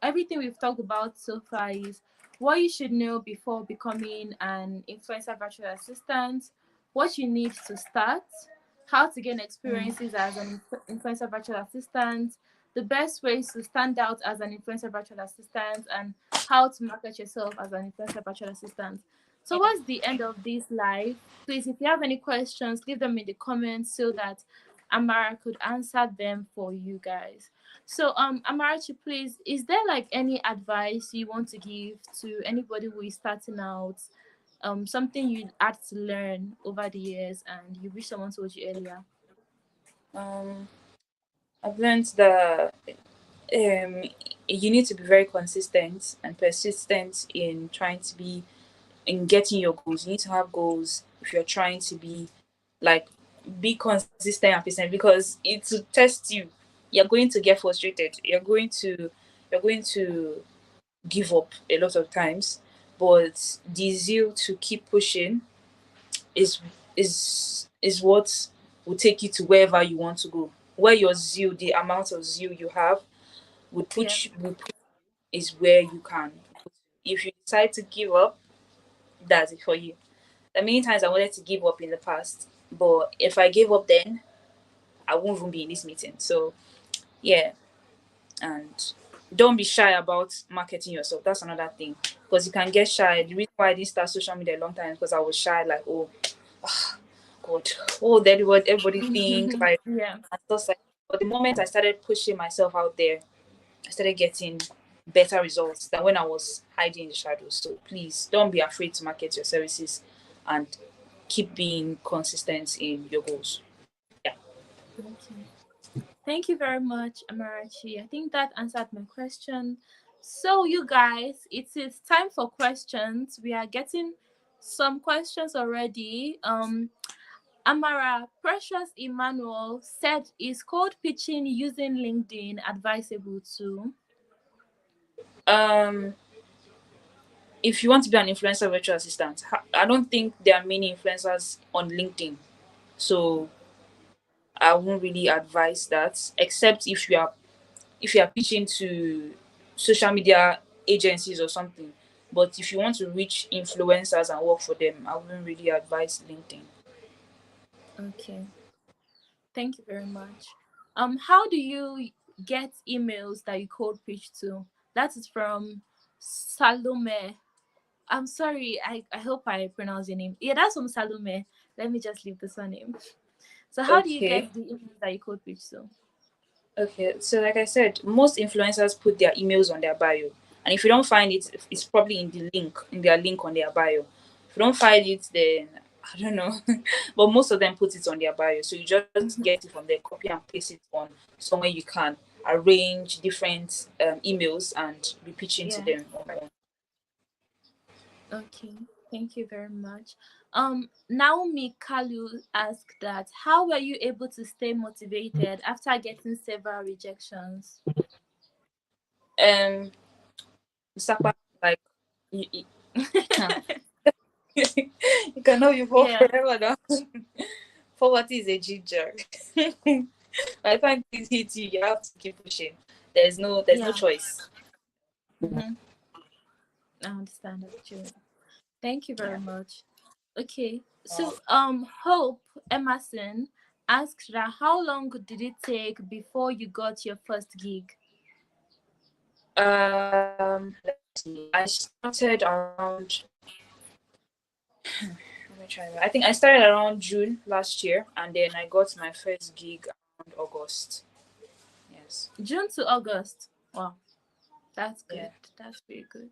everything we've talked about so far is what you should know before becoming an influencer virtual assistant, what you need to start, how to gain Mm. experiences as an influencer virtual assistant, the best ways to stand out as an influencer virtual assistant, and how to market yourself as an influencer virtual assistant. Towards the end of this live, please, if you have any questions, leave them in the comments so that Amara could answer them for you guys. So, Amarachi, please, is there like any advice you want to give to anybody who is starting out? Something you had to learn over the years and you wish someone told you earlier? Um, I've learned that um, you need to be very consistent and persistent in trying to be in getting your goals. You need to have goals if you're trying to like be consistent and persistent, because it will test you. You're going to get frustrated. You're going to give up a lot of times, but the zeal to keep pushing is is what will take you to wherever you want to go. Where your zeal, the amount of zeal you have, Yeah. would put is where you can. If you decide to give up, that's it for you. There are many times I wanted to give up in the past, but if I gave up then, I won't even be in this meeting. So yeah, and don't be shy about marketing yourself. That's another thing, because you can get shy. The reason why I didn't start social media a long time is because I was shy. Like, oh God, oh, that what everybody think, like, Yeah. and stuff like. But the moment I started pushing myself out there, I started getting better results than when I was hiding in the shadows. So please don't be afraid to market your services, and keep being consistent in your goals. Yeah. Okay. Thank you very much, Amarachi. I think that answered my question. So, you guys, it is time for questions. We are getting some questions already. Amara Precious Emmanuel said, "Is cold pitching using LinkedIn advisable too?" Um, if you want to be an influencer virtual assistant, I don't think there are many influencers on LinkedIn, so I won't really advise that. Except if you are pitching to social media agencies or something. But if you want to reach influencers and work for them, I wouldn't really advise LinkedIn. Okay, thank you very much. How do you get emails that you cold pitch to? That is from Salome. I'm sorry. I hope I pronounce your name. Yeah, that's from Salome. Let me just leave the surname. So how do you Okay. get the emails that you code pitch to? Okay. So like I said, most influencers put their emails on their bio. And if you don't find it, it's probably in their link on their bio. If you don't find it, then I don't know. But most of them put it on their bio. So you just get it from there, copy and paste it on somewhere you can arrange different emails and be pitching to Yeah. them on. Okay. Thank you very much. Naomi Kalu asked that how were you able to stay motivated after getting several rejections? Um, Sapa, like you, you cannot be poor Yeah. forever now. Poverty is a ginger. By the time things hit you, you have to keep pushing. There's no Yeah. choice. Mm-hmm. I understand actually. Thank you very much. Okay. So Hope Emerson asked that how long did it take before you got your first gig? Let's see. I started around. Let me try. I think I started around June last year, and then I got my first gig around August. Yes. June to August. Wow, that's Yeah. good. That's very good.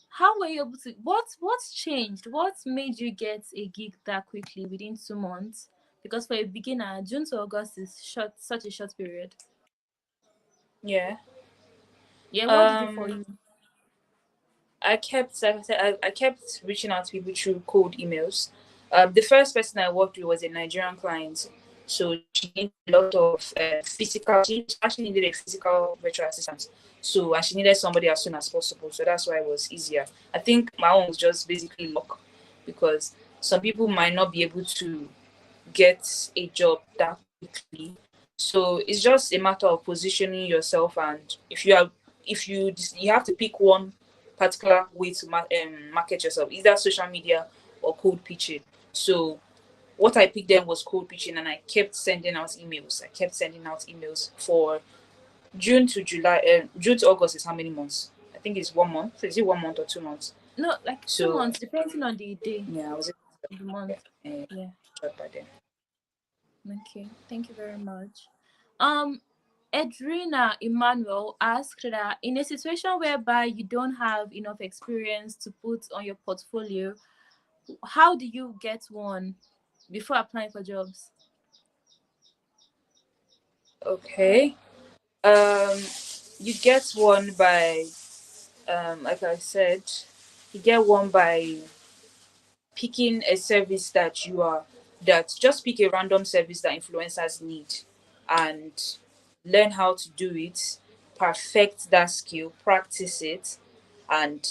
How were you able to what's changed? What made you get a gig that quickly within 2 months? Because for a beginner, June to August is short such a short period. Yeah. Yeah, what did you for Um, you? I kept, like I said, I kept reaching out to people through cold emails. The first person I worked with was a Nigerian client, so she needed a lot of physical. She actually needed a physical virtual assistant. So and she needed somebody as soon as possible. So that's why it was easier. I think my own was just basically luck, because some people might not be able to get a job that quickly. So it's just a matter of positioning yourself, and if you have to pick one particular way to market yourself, either social media or cold pitching. So what I picked then was cold pitching, and I kept sending out emails. I kept sending out emails for June to July. June to August is how many months? I think it's 1 month. So is it 1 month or 2 months? No, like two So months, depending on the day yeah, I was of the month. able to Yeah. job by then. Okay. Thank you very much. Um, Edrina Emmanuel asked that in a situation whereby you don't have enough experience to put on your portfolio, how do you get one before applying for jobs? Okay. Um, you get one by, like I said, you get one by picking a service that just pick a random service that influencers need, and learn how to do it, perfect that skill, practice it, and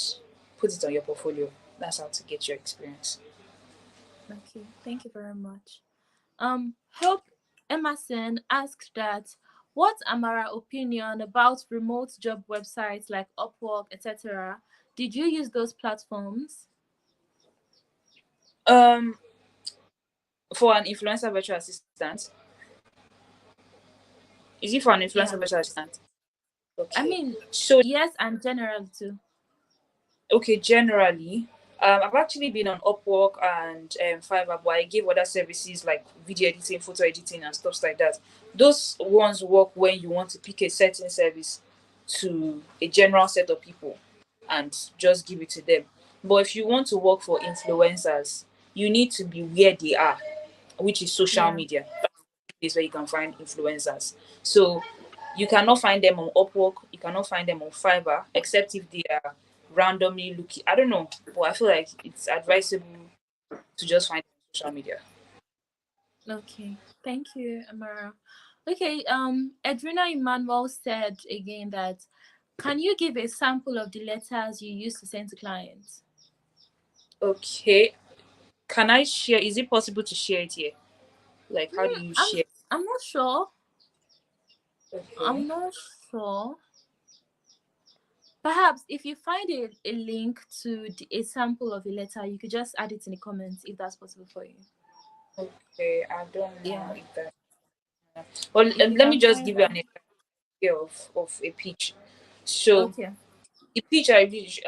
put it on your portfolio. That's how to get your experience. Okay. Thank you very much. Hope Emerson asked that what's Amara opinion about remote job websites like Upwork, etc.? Did you use those platforms? Um, for an influencer virtual assistant, is it for an influencer Yeah. virtual assistant? I Okay. mean, So yes, and general too. okay, generally, I've actually been on Upwork and Fiverr, but I give other services like video editing, photo editing, and stuff like that. Those ones work when you want to pick a certain service to a general set of people and just give it to them. But if you want to work for influencers, you need to be where they are, which is social Yeah. media. Is where you can find influencers. So you cannot find them on Upwork, you cannot find them on Fiverr, except if they are randomly looking. I don't know, but I feel like it's advisable to just find them on social media. Okay. Thank you, Amara. Okay. Edwina Emmanuel said again that can you give a sample of the letters you used to send to clients? Okay. Can I share? Is it possible to share it here? Like, how do Hmm, you I'm share? I'm not sure. I'm Okay. not sure. Perhaps if you find a link to a sample of a letter, you could just add it in the comments if that's possible for you. Okay. I don't know Yeah. if that. Well, If you let me can just find give you that. an example of a pitch. So Okay. the pitch I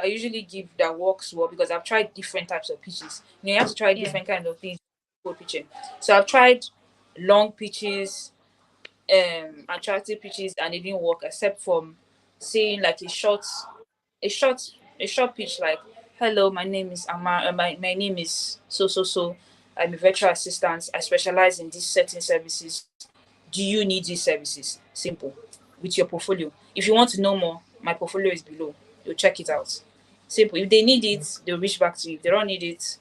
usually give that works well, because I've tried different types of pitches. You have to try Yeah. different kind of things for pitching. So I've tried long pitches, attractive pitches, and it didn't work, except from saying like a short, a short pitch like, "Hello, my name is Amar. My name is so so so. I'm a virtual assistant. I specialize in these certain services. Do you need these services?" Simple. With your portfolio. If you want to know more, my portfolio is below. You'll check it out. Simple. If they need it, they'll reach back to you. If they don't need it,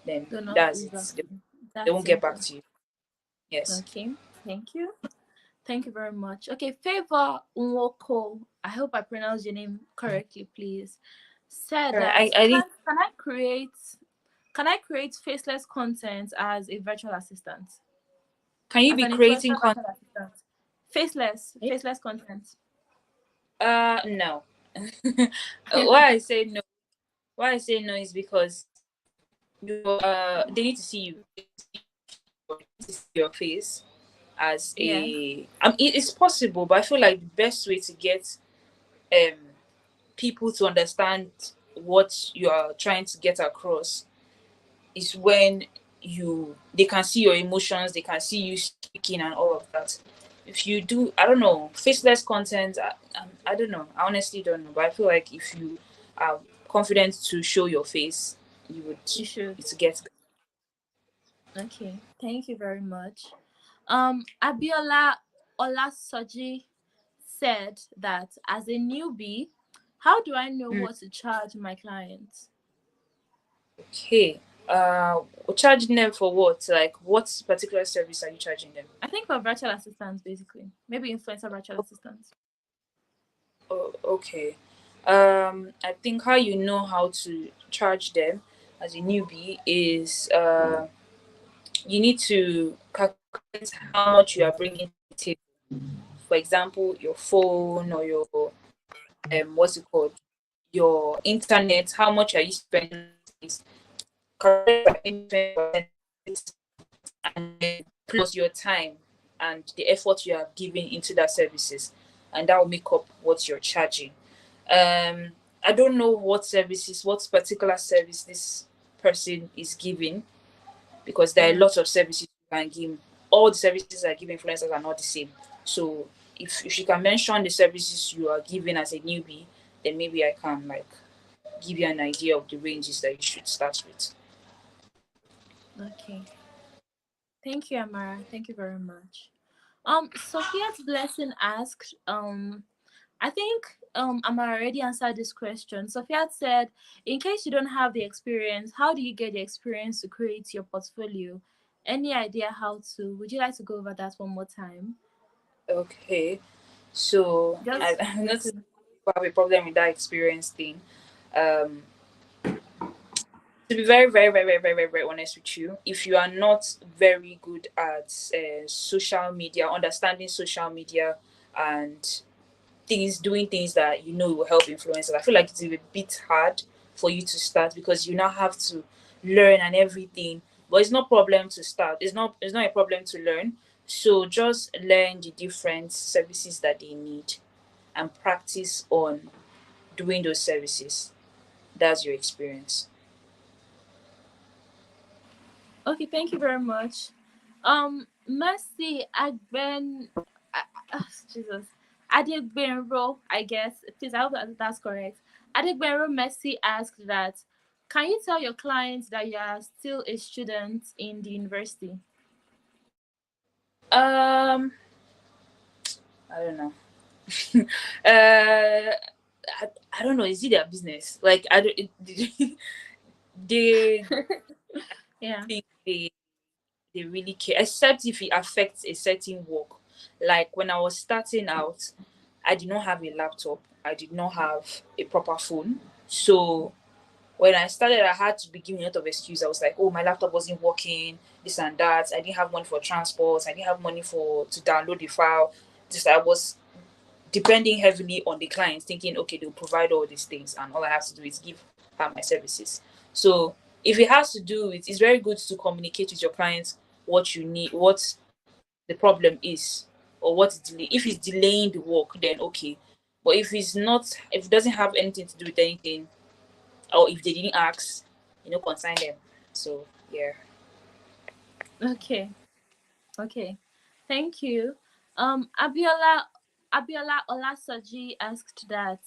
then Do not that's read back. it. They That's won't get back simple. to you. Yes. Okay. Thank you. Thank you very much. Okay, Favor Nwoko, I hope I pronounced your name correctly, please. Said Alright, that I didn't. can I create faceless content as a virtual assistant? Can you As be an creating influencer content? virtual assistant. Faceless content. No. Why I say no? Why I say no is because they need to see you. They need to see your face as Yeah, it's possible, but I feel like the best way to get um people to understand what you are trying to get across is when they can see your emotions, they can see you speaking and all of that. If you do, I don't know, faceless content, I don't know, I honestly don't know, but I feel like if you are confident to show your face, you would you should. it's get. Okay, thank you very much. Abiola Olasoji said that as a newbie, how do I know Mm, what to charge my clients? okay. We're charging them for what? Like, what particular service are you charging them? I think for virtual assistants, basically. Maybe influencer virtual assistants. Oh, okay. I think how you know how to charge them as a newbie is you need to calculate how much you are bringing to the table. For example, your phone or your what's it called, your internet. How much are you spending on this? Calculate by maybe 20%, and then plus your time and the effort you have given into that services, and that will make up what you're charging. I don't know what particular service this person is giving, because there are Yeah. lots of services you can give. All the services I give influencers are not the same. So if you can mention the services you are giving as a newbie, then maybe I can like give you an idea of the ranges that you should start with. Okay. Thank you, Amara. Thank you very much. Sophia's blessing asked, I think Amara already answered this question. Sophia said, in case you don't have the experience, how do you get the experience to create your portfolio? Any idea how to? Would you like to go over that one more time? Okay. So Just I'm not little. have a problem with that experience thing. Um to be very, very, very, very, very, very, very honest with you, if you are not very good at social media, understanding social media, and doing things that you know will help influencers, I feel like it's a bit hard for you to start, because you now have to learn and everything. But it's no problem to start. It's not a problem to learn. So just learn the different services that they need and practice on doing those services. That's your experience. Okay, thank you very much. Mercy Agben, Jesus, Adegbenro, I guess. Please, I hope that's correct. Adegbenro Mercy asked that, can you tell your clients that you are still a student in the university? Um, I don't know. uh, I don't know. Is it their business? Like I don't. They Yeah. think they really care, except if it affects a certain work. Like when I was starting out, I did not have a laptop. I did not have a proper phone. So when I started, I had to be giving a lot of excuses. I was like, "Oh, my laptop wasn't working, this and that. I didn't have money for transport. I didn't have money for to download the file." Just I was depending heavily on the clients, thinking, okay, they'll provide all these things, and all I have to do is give her my services. So if it has to do with, it's very good to communicate with your clients what you need, what the problem is, or what is delay. If it's delaying the work, then okay. But if it's not, if it doesn't have anything to do with anything, or if they didn't ask, consign them. So yeah. Okay. Okay. Thank you. Abiola Olasaji asked that,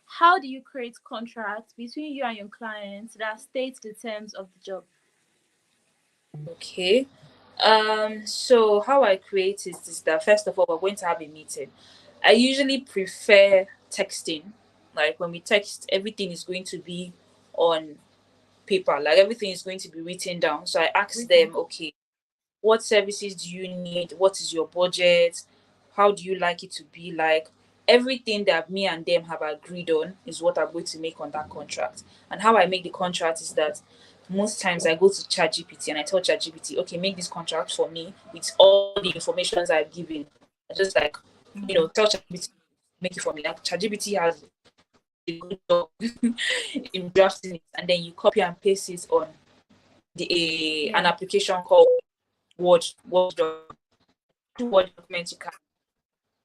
how do you create contracts between you and your client that states the terms of the job? Okay. So how I create it is that first of all, we're going to have a meeting. I usually prefer texting. Like when we text, everything is going to be on paper. Like everything is going to be written down. So I ask Written. them, okay, what services do you need? What is your budget? How do you like it to be like? Everything that me and them have agreed on is what I'm going to make on that contract. And how I make the contract is that most times I go to ChatGPT and I tell ChatGPT, okay, make this contract for me with all the informations I've given. I just like, Mhm. tell ChatGPT make it for me. Like ChatGPT has a good job in drafting it, and then you copy and paste it on an Yeah. application called Word document. Word document you can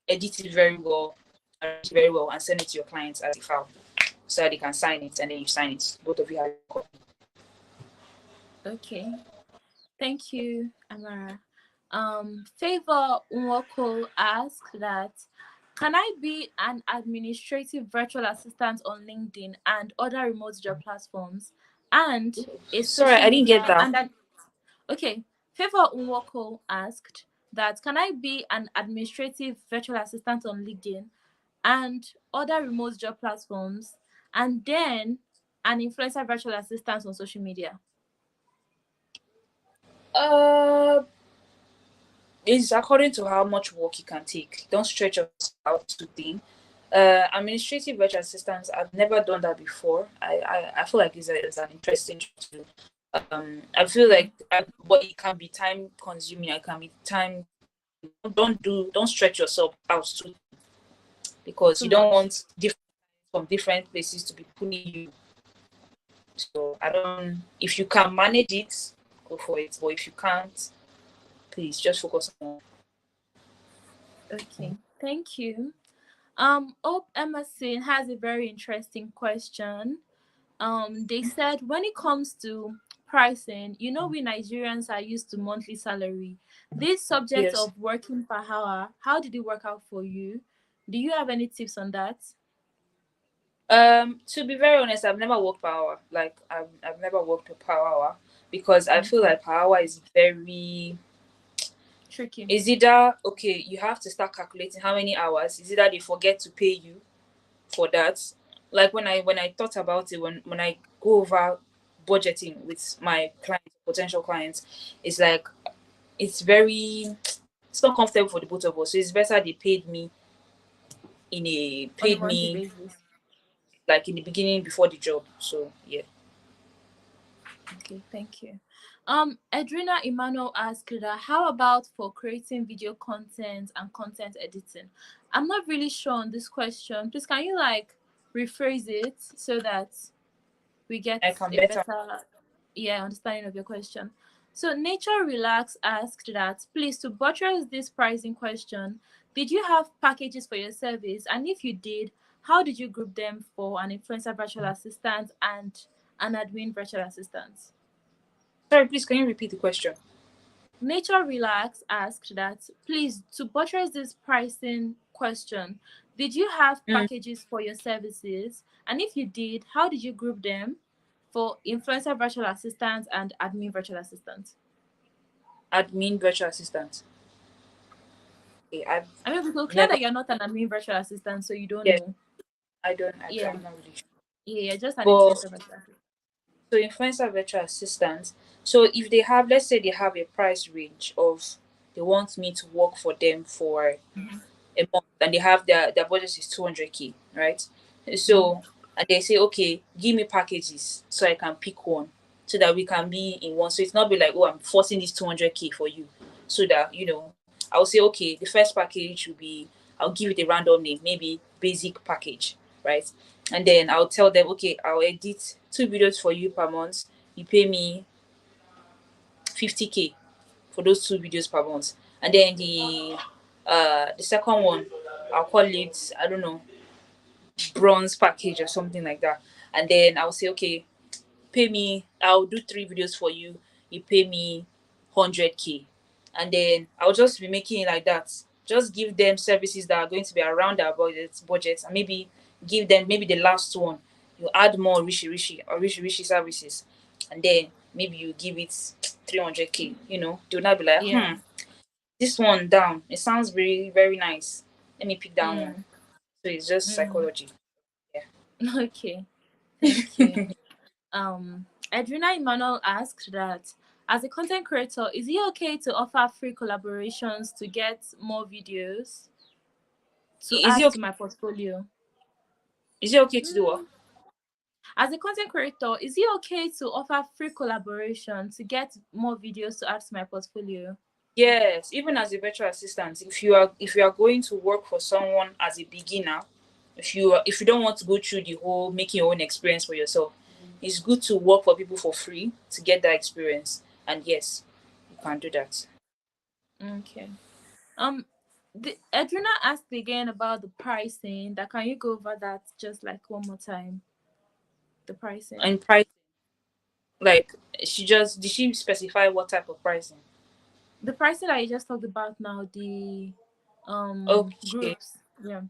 edit it very well, arrange it very well, and send it to your clients as a file so that they can sign it, and then you sign it. Both of you have a copy. Okay. Thank you, Amara. Favor Nwoko asked that, can I be an administrative virtual assistant on LinkedIn and other remote job platforms, and a Sorry, social I didn't get media that. and an okay. Favor Nwoko asked that, can I be an administrative virtual assistant on LinkedIn and other remote job platforms, and then an influencer virtual assistant on social media? Uh, it's according to how much work you can take. Don't stretch yourself out too thin. Administrative virtual assistants, I've never done that before. I feel like it's an interesting job to do. I feel like but it can be time consuming. It can be time. Don't stretch yourself out too, because Too you don't much. want different from different places to be pulling you. So I don't. If you can manage it, go for it. But if you can't, please just focus on. Okay, thank you. Hope Emerson has a very interesting question. They said when it comes to pricing, we Nigerians are used to monthly salary. This subject Yes. of working per hour, how did it work out for you? Do you have any tips on that? To be very honest, I've never worked per hour. Like I've never worked per hour because I feel Okay, like per hour is very. tricky. Is either okay, you have to start calculating how many hours. Is either they forget to pay you for that. Like when I thought about it, when I go over budgeting with my clients, potential clients, it's like it's very it's not comfortable for the both of us. So it's better they On a paid monthly me basis. like in the beginning before the job. So yeah. Okay, thank you. Edrina Emmanuel asked that how about for creating video content and content editing? I'm not really sure on this question. Please, can you rephrase it so that we get I can a better. better understanding of your question? So Nature Relax asked that please, to buttress this pricing question, did you have packages for your service? And if you did, how did you group them for an influencer virtual assistant and an admin virtual assistant? Sorry, please can you repeat the question? Nature Relax asked that please, to buttress this pricing question, did you have Mm, packages for your services? And if you did, how did you group them for influencer virtual assistants and admin virtual assistants? admin virtual assistant. Okay, I've I mean, we're clear never. that you're not an admin virtual assistant, so you don't Yes, know. I don't actually. Yeah, I'm not really sure. yeah, just an But influencer virtual assistant. so influencer virtual assistants. So if they have, let's say they have a price range of, they want me to work for them for a month, and they have their budget is 200K, right? Mm, So and they say, okay, give me packages so I can pick one, so that we can be in one. So it's not be like, oh, I'm forcing this 200K for you, so that I'll say, okay, the first package will be, I'll give it a random name, maybe basic package, right? And then I'll tell them, okay, I'll edit 2 videos for you per month. You pay me 50K for those 2 videos per month. And then the second one, I'll call it, I don't know, bronze package or something like that. And then I'll say, okay, pay me, I'll do 3 videos for you. You pay me 100K. And then I'll just be making it like that. Just give them services that are going to be around our budget, and maybe give them maybe the last one. You add more rishi services, and then maybe you give it 300K. They'll not be like, yeah. this one down. It sounds very, very nice. Let me pick that one. Mm, So it's just mm. psychology. Yeah. Okay, thank you. Edwina Emmanuel asked that as a content creator, is it okay to offer free collaborations to get more videos to Is add it to okay? my portfolio? Is it okay to do what? Mm. As a content creator, is it okay to offer free collaboration to get more videos to add to my portfolio? Yes, even as a virtual assistant, if you are going to work for someone as a beginner, if you don't want to go through the whole making your own experience for yourself, it's good to work for people for free to get that experience. And yes, you can do that. Okay. Um, Edwina asked again about the pricing. That can you go over that just one more time? The pricing. And price, like, did she specify what type of pricing? The pricing that you just talked about now, the Okay, groups. Yeah.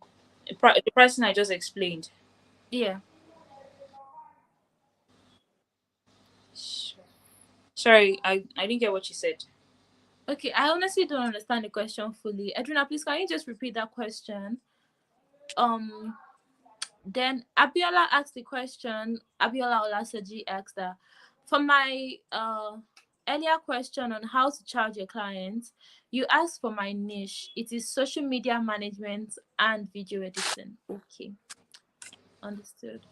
the pricing I just explained. Yeah. Sorry, I didn't get what you said. Okay, I honestly don't understand the question fully. Edwina, please can you just repeat that question? um then Abiola asked the question. Abiola Olaseji asked that for my earlier question on how to charge a client, you asked for my niche. It is social media management and video editing. Okay, understood.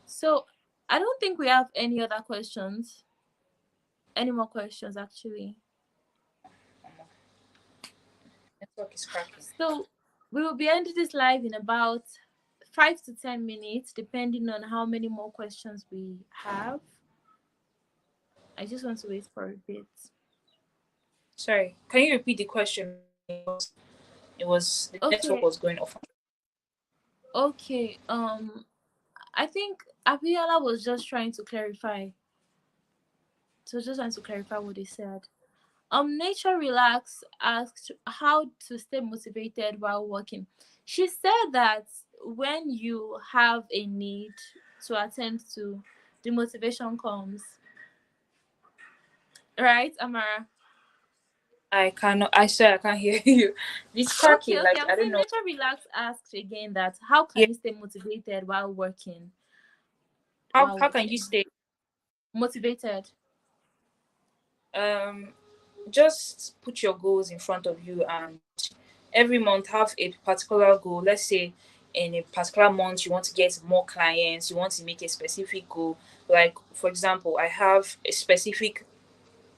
So I don't think we have any other questions. Any more questions actually? Network is cracking. So we will be ending this live in about 5 to 10 minutes, depending on how many more questions we have. I just want to wait for a bit. Sorry, can you repeat the question? It was the network Okay, was going off. okay. I think Abiola was just trying to clarify. So just trying to clarify what he said. Nature Relax asked how to stay motivated while working. She said that when you have a need to attend to, the motivation comes. Right, Amara? I cannot. I swear I can't hear you. It's Okay, cracking. okay. Like I'm I don't saying know. Nature Relax asked again that how Yeah. can you stay motivated while working? How can you stay? Motivated. Um, just put your goals in front of you, and every month have a particular goal. Let's say in a particular month you want to get more clients. You want to make a specific goal. Like for example, I have a specific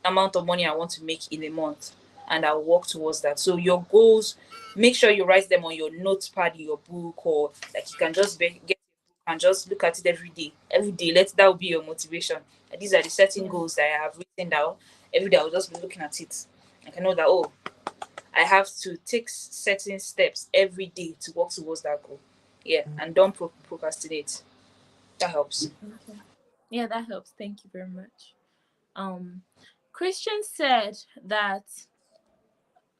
amount of money I want to make in a month, and I'll work towards that. So your goals, make sure you write them on your notepad in your book, or like you can just get a book and just look at it every day. Every day, let that will be your motivation. And these are the certain Yeah. goals that I have written down. Every day I'll just be looking at it. I can know that, oh, I have to take certain steps every day to work towards that goal. Yeah, and don't procrastinate. That helps. Okay. Yeah, that helps. Thank you very much. Um, Christian said that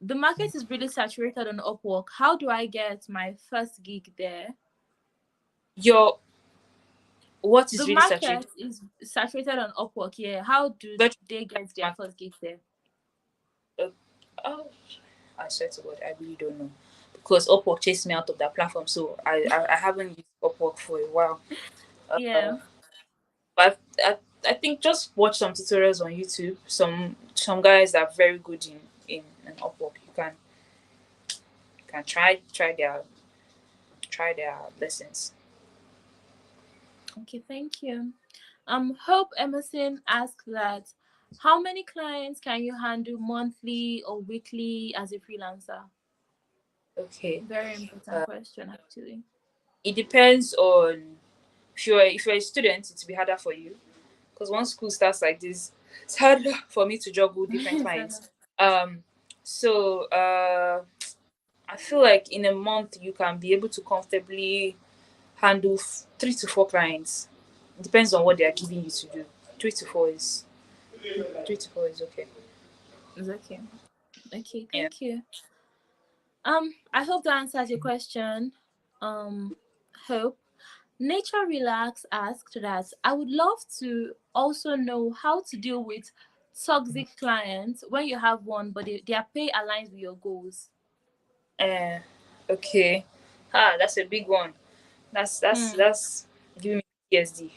the market is really saturated on Upwork. How do I get my first gig there? Your what The is really saturated? market is saturated on Upwork. Yeah. How do Virtual they get their market. first gig there? Oh, I swear to God, I really don't know. Because Upwork chased me out of that platform, so I haven't used Upwork for a while. Yeah. But I think just watch some tutorials on YouTube. Some guys are very good in Upwork. You can try their lessons. Okay. Thank you. Hope Emerson asked that how many clients can you handle monthly or weekly as a freelancer? Okay. Very important Uh, question, actually. it depends on if you're a student, it will be harder for you because once school starts like this, it's hard for me to juggle different clients. Um, so I feel like in a month you can be able to comfortably handle 3 to 4 clients. It depends on what they are giving you to do. 3 to 4 is okay. It's okay. Okay, Yeah. thank you. I hope that answers your question. Um, Hope. Nature Relax asked that I would love to also know how to deal with toxic clients when you have one, but their pay aligns with your goals. Uh, okay. That's a big one. That's that's Hmm. that's giving me PTSD.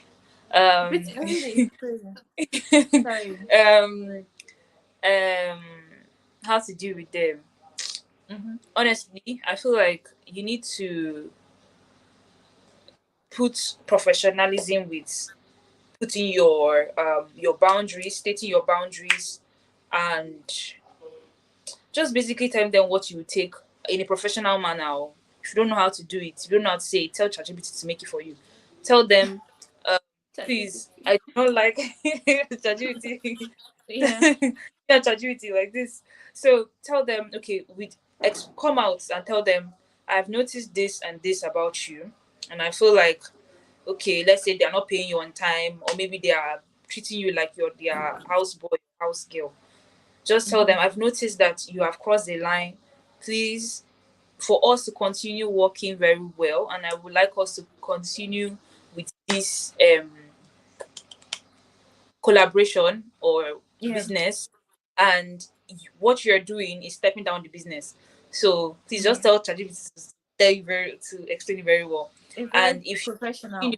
Um, It's really crazy. Sorry. um, um, how to deal with them? Mm-hmm. Honestly, I feel like you need to put professionalism with putting your boundaries, stating your boundaries, and just basically telling them what you take in a professional manner. Or if you don't know how to do it, if you don't know how to say it, tell ChatGPT to make it for you. Tell them, uh, please, ChatGPT. I don't like ChatGPT. Yeah. Yeah, ChatGPT like this. So tell them, okay, come out and tell them, I've noticed this and this about you, and I feel like, okay, let's say they're not paying you on time, or maybe they are treating you like you're their house boy, house girl. Just tell Mm-hmm. them, I've noticed that you have crossed the line. Please, for us to continue working very well, and I would like us to continue with this collaboration or Yeah. business, and what you're doing is stepping down the business. So please Yeah. just tell ChatGPT tell you very to explain it very well. A And very if you professional.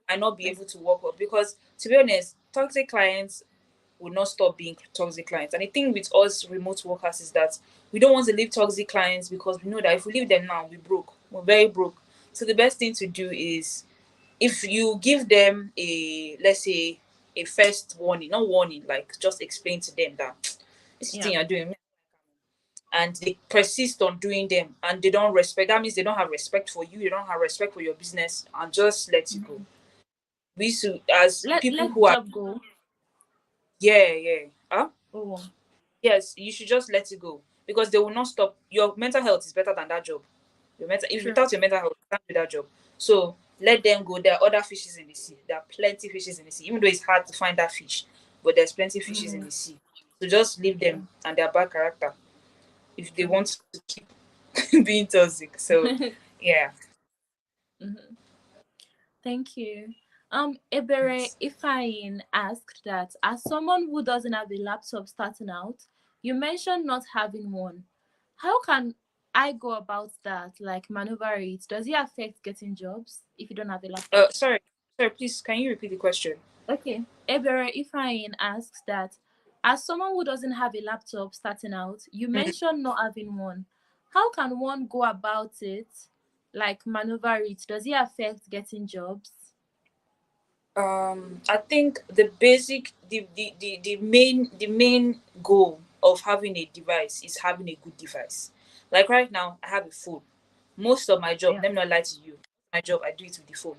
might not be Yes. able to work well, because to be honest, toxic clients will not stop being toxic clients. And the thing with us remote workers is that we don't want to leave toxic clients because we know that if we leave them now, we're broke. We're very broke. So the best thing to do is, if you give them a, let's say, a first warning, not warning, like just explain to them that this Yeah. thing you're doing, and they persist on doing them and they don't respect, that means they don't have respect for you, they don't have respect for your business, and just let it go. Mhm. We should, as people Let the who are, job go. yeah, huh? Oh, Yes, you should just let it go, because they will not stop. Your mental health is better than that job. If true. without your mental health, you can't do that job. So let them go. There are other fishes in the sea. There are plenty fishes in the sea, even though it's hard to find that fish, but there's plenty fishes in Mm-hmm. the sea. So just leave them True. and their bad character if they True. want to keep being toxic. So yeah. Mhm. Thank you. Ebere Ifeanyi asked that as someone who doesn't have a laptop starting out, you mentioned not having one. How can I go about that? Like maneuver it? Does it affect getting jobs if you don't have a laptop? Sorry, please, can you repeat the question? Okay. Ebere Ifeanyi asks that as someone who doesn't have a laptop starting out, you Mm. mentioned not having one. How can one go about it? Like maneuver it? Does it affect getting jobs? I think the basic, the main goal of having a device is having a good device. Like right now, I have a phone. Most of my job, Yeah. let me not lie to you, my job, I do it with the phone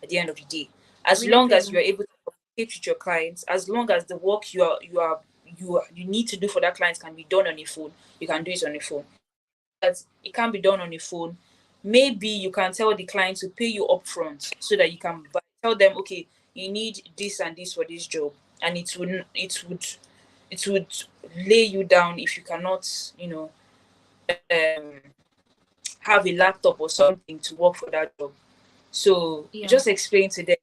at the end of the day. As long as Relatable. you're able to communicate with your clients, as long as the work you need to do for that client can be done on a phone, you can do it on a phone. That it can't be done on a phone, maybe you can tell the client to pay you upfront so that you can tell them, okay, you need this and this for this job, and it would lay you down if you cannot, um, have a laptop or something to work for that job. So you Yeah. just explain to them,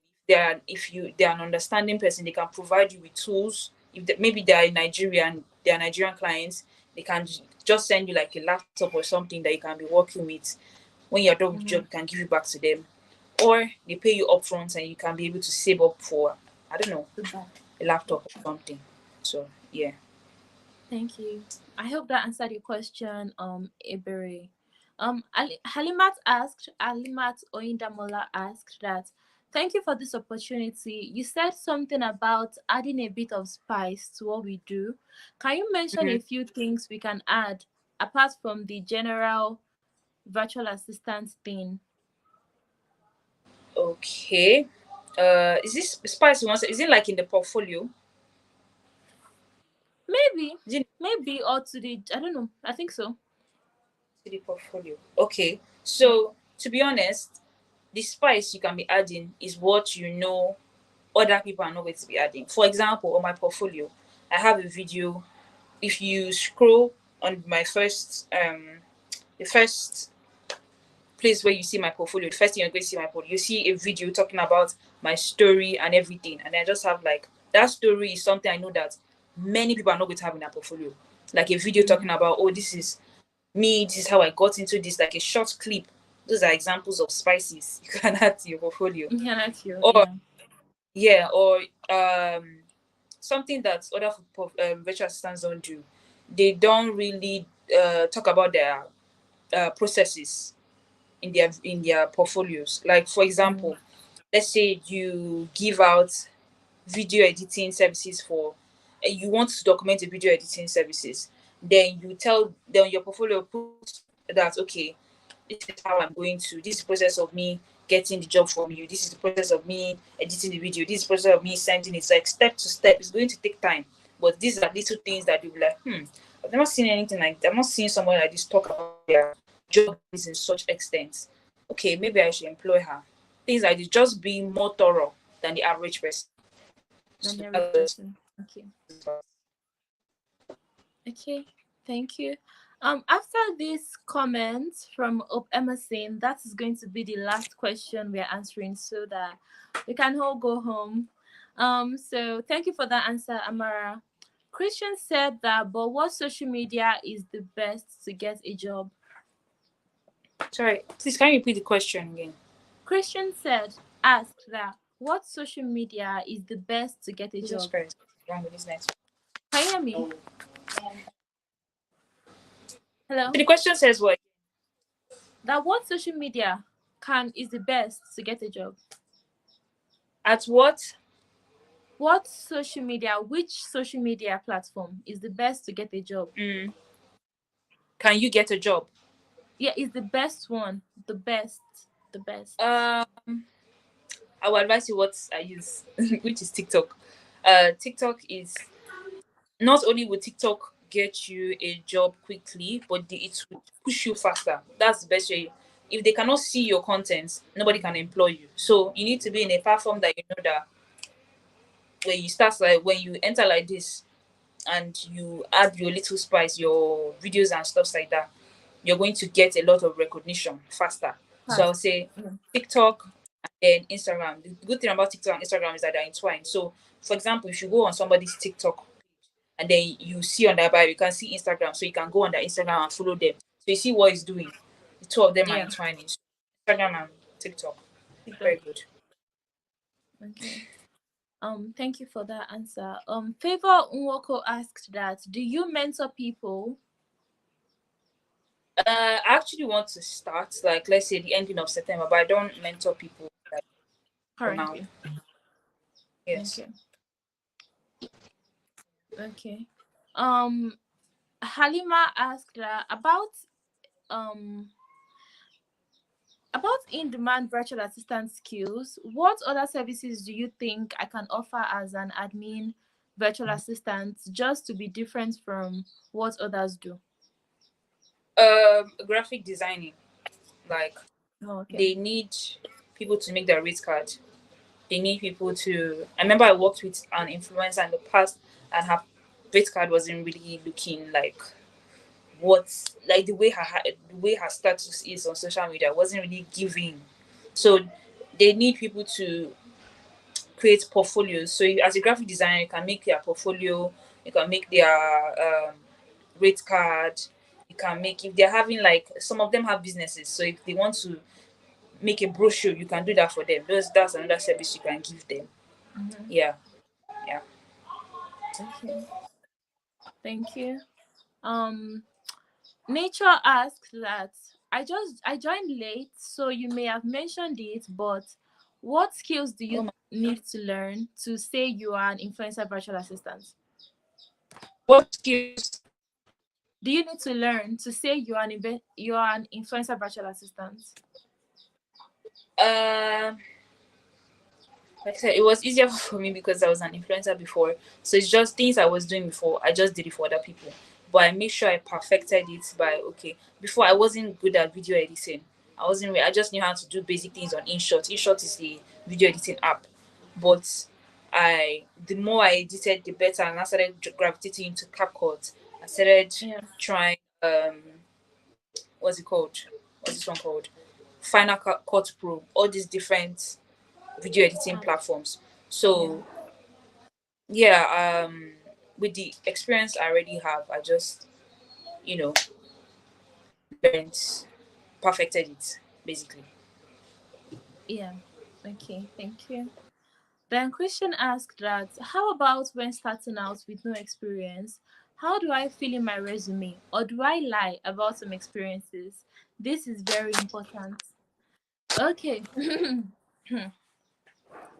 if they're an understanding person, they can provide you with tools. If maybe they are Nigerian clients, they can just send you like a laptop or something that you can be working with. When you're done with the Mm-hmm. job, you can give it back to them, or they pay you upfront and you can be able to save up for, I don't know, Goodbye. a laptop or something. So yeah. Thank you. I hope that answered your question, Ebere. Halimat Oindamola asked that, thank you for this opportunity. You said something about adding a bit of spice to what we do. Can you mention Mhm. a few things we can add apart from the general virtual assistant thing? Okay. Is this spice one? Is it like in the portfolio? Maybe, Is it maybe, or to the, I don't know. I think so. to the portfolio? Okay. Yeah. So to be honest, the spice you can be adding is what you know other people are not going to be adding. For example, on my portfolio, I have a video. If you scroll on my the first place where you see my portfolio, the first thing you're going to see my portfolio, you see a video talking about my story and everything. And I just have like, that story is something I know that many people are not going to have in their portfolio. Like a video Mm-hmm. talking about, oh, this is me, this is how I got into this, like a short clip. Those are examples of spices you can add to your portfolio. Yeah, that's you. Or Yeah. yeah, or something that other virtual assistants don't do. They don't really talk about their processes in their portfolios. Like for Mm-hmm. example, let's say you give out video editing services for, you want to document the video editing services, then you tell then your portfolio put that, okay, this is how I'm going to, this is the process of me getting the job from you, this is the process of me editing the video, this is the process of me sending it. It's like step to step, it's going to take time, but these are little things that you'll be like, I've never seen anything like that. I've not seen someone like this talk about their job is in such extent. Okay, maybe I should employ her. Things like this, just being more thorough than the average person. Than So the average that's person. Okay. Okay, thank you. After this comment from Op Emerson, that is going to be the last question we're answering so that we can all go home. So thank you for that answer, Amara. Christian said that, but what social media is the best to get a job? Sorry, please can you repeat the question again? Christian asked that what social media is the best to get a Jesus job? Christ, what's wrong with this next? Can you hear me? Hello? So the question says what? That what social media can is the best to get a job? At what? What social media, which social media platform is the best to get a job? Can you get a job? Yeah, is the best one. The best. The best. I will advise you what I use, which is TikTok. TikTok is not only will TikTok get you a job quickly, but it will push you faster. That's the best way. If they cannot see your content, nobody can employ you. So you need to be in a platform that you know that when you start like when you enter like this and you add your little spice, your videos and stuff like that, you're going to get a lot of recognition faster. So I'll Fast. say Yeah. TikTok and then Instagram. The good thing about TikTok and Instagram is that they're entwined. So, for example, if you go on somebody's TikTok and then you see on their bio, you can see Instagram. So you can go on their Instagram and follow them. So you see what he's doing. The two of them are Yeah. entwining. So Instagram and TikTok. Very TikTok. good. Okay. Thank you for that answer. Favor Nwoko asked that do you mentor people I actually want to start, like, let's say the ending of September, but I don't mentor people like for now. currently? Yes. Okay. Okay. Um Halima asked um about in-demand virtual assistant skills. What other services do you think I can offer as an admin virtual assistant just to be different from what others do? Graphic designing. Like, Oh, okay. they need people to make their rate card. They need people to. I remember I worked with an influencer in the past, and her rate card wasn't really looking like what, like the way her status is on social media wasn't really giving. So they need people to create portfolios. So as a graphic designer, you can make their portfolio, you can make their rate card, you can make, if they're having, like, some of them have businesses. So if they want to make a brochure, you can do that for them. That's another service you can give them. Mm-hmm. Yeah. Yeah. Okay. Thank you. Um Nature asks that I joined late, so you may have mentioned it, but what skills do Oh you my, need to learn to say you are an influencer virtual assistant? what skills? Do you need to learn to say you are an influencer virtual assistant? um like I said, it was easier for me because I was an influencer before. So it's just things I was doing before. I just did it for other people. But I make sure I perfected it by, okay. Before I wasn't good at video editing. I just knew how to do basic things on InShot. InShot is the video editing app. But the more I edited, the better, and I started gravitating into CapCut. I started Yeah. trying what's it called? What's this one called? Final Cut Pro. All these different video editing platforms. Yeah. So yeah, with the experience I already have, I just, you know, learned, perfected it basically. Yeah. Okay. Thank you. Then Christian asked that how about when starting out with no experience? How do I fill in my resume or do I lie about some experiences? This is very important. Okay.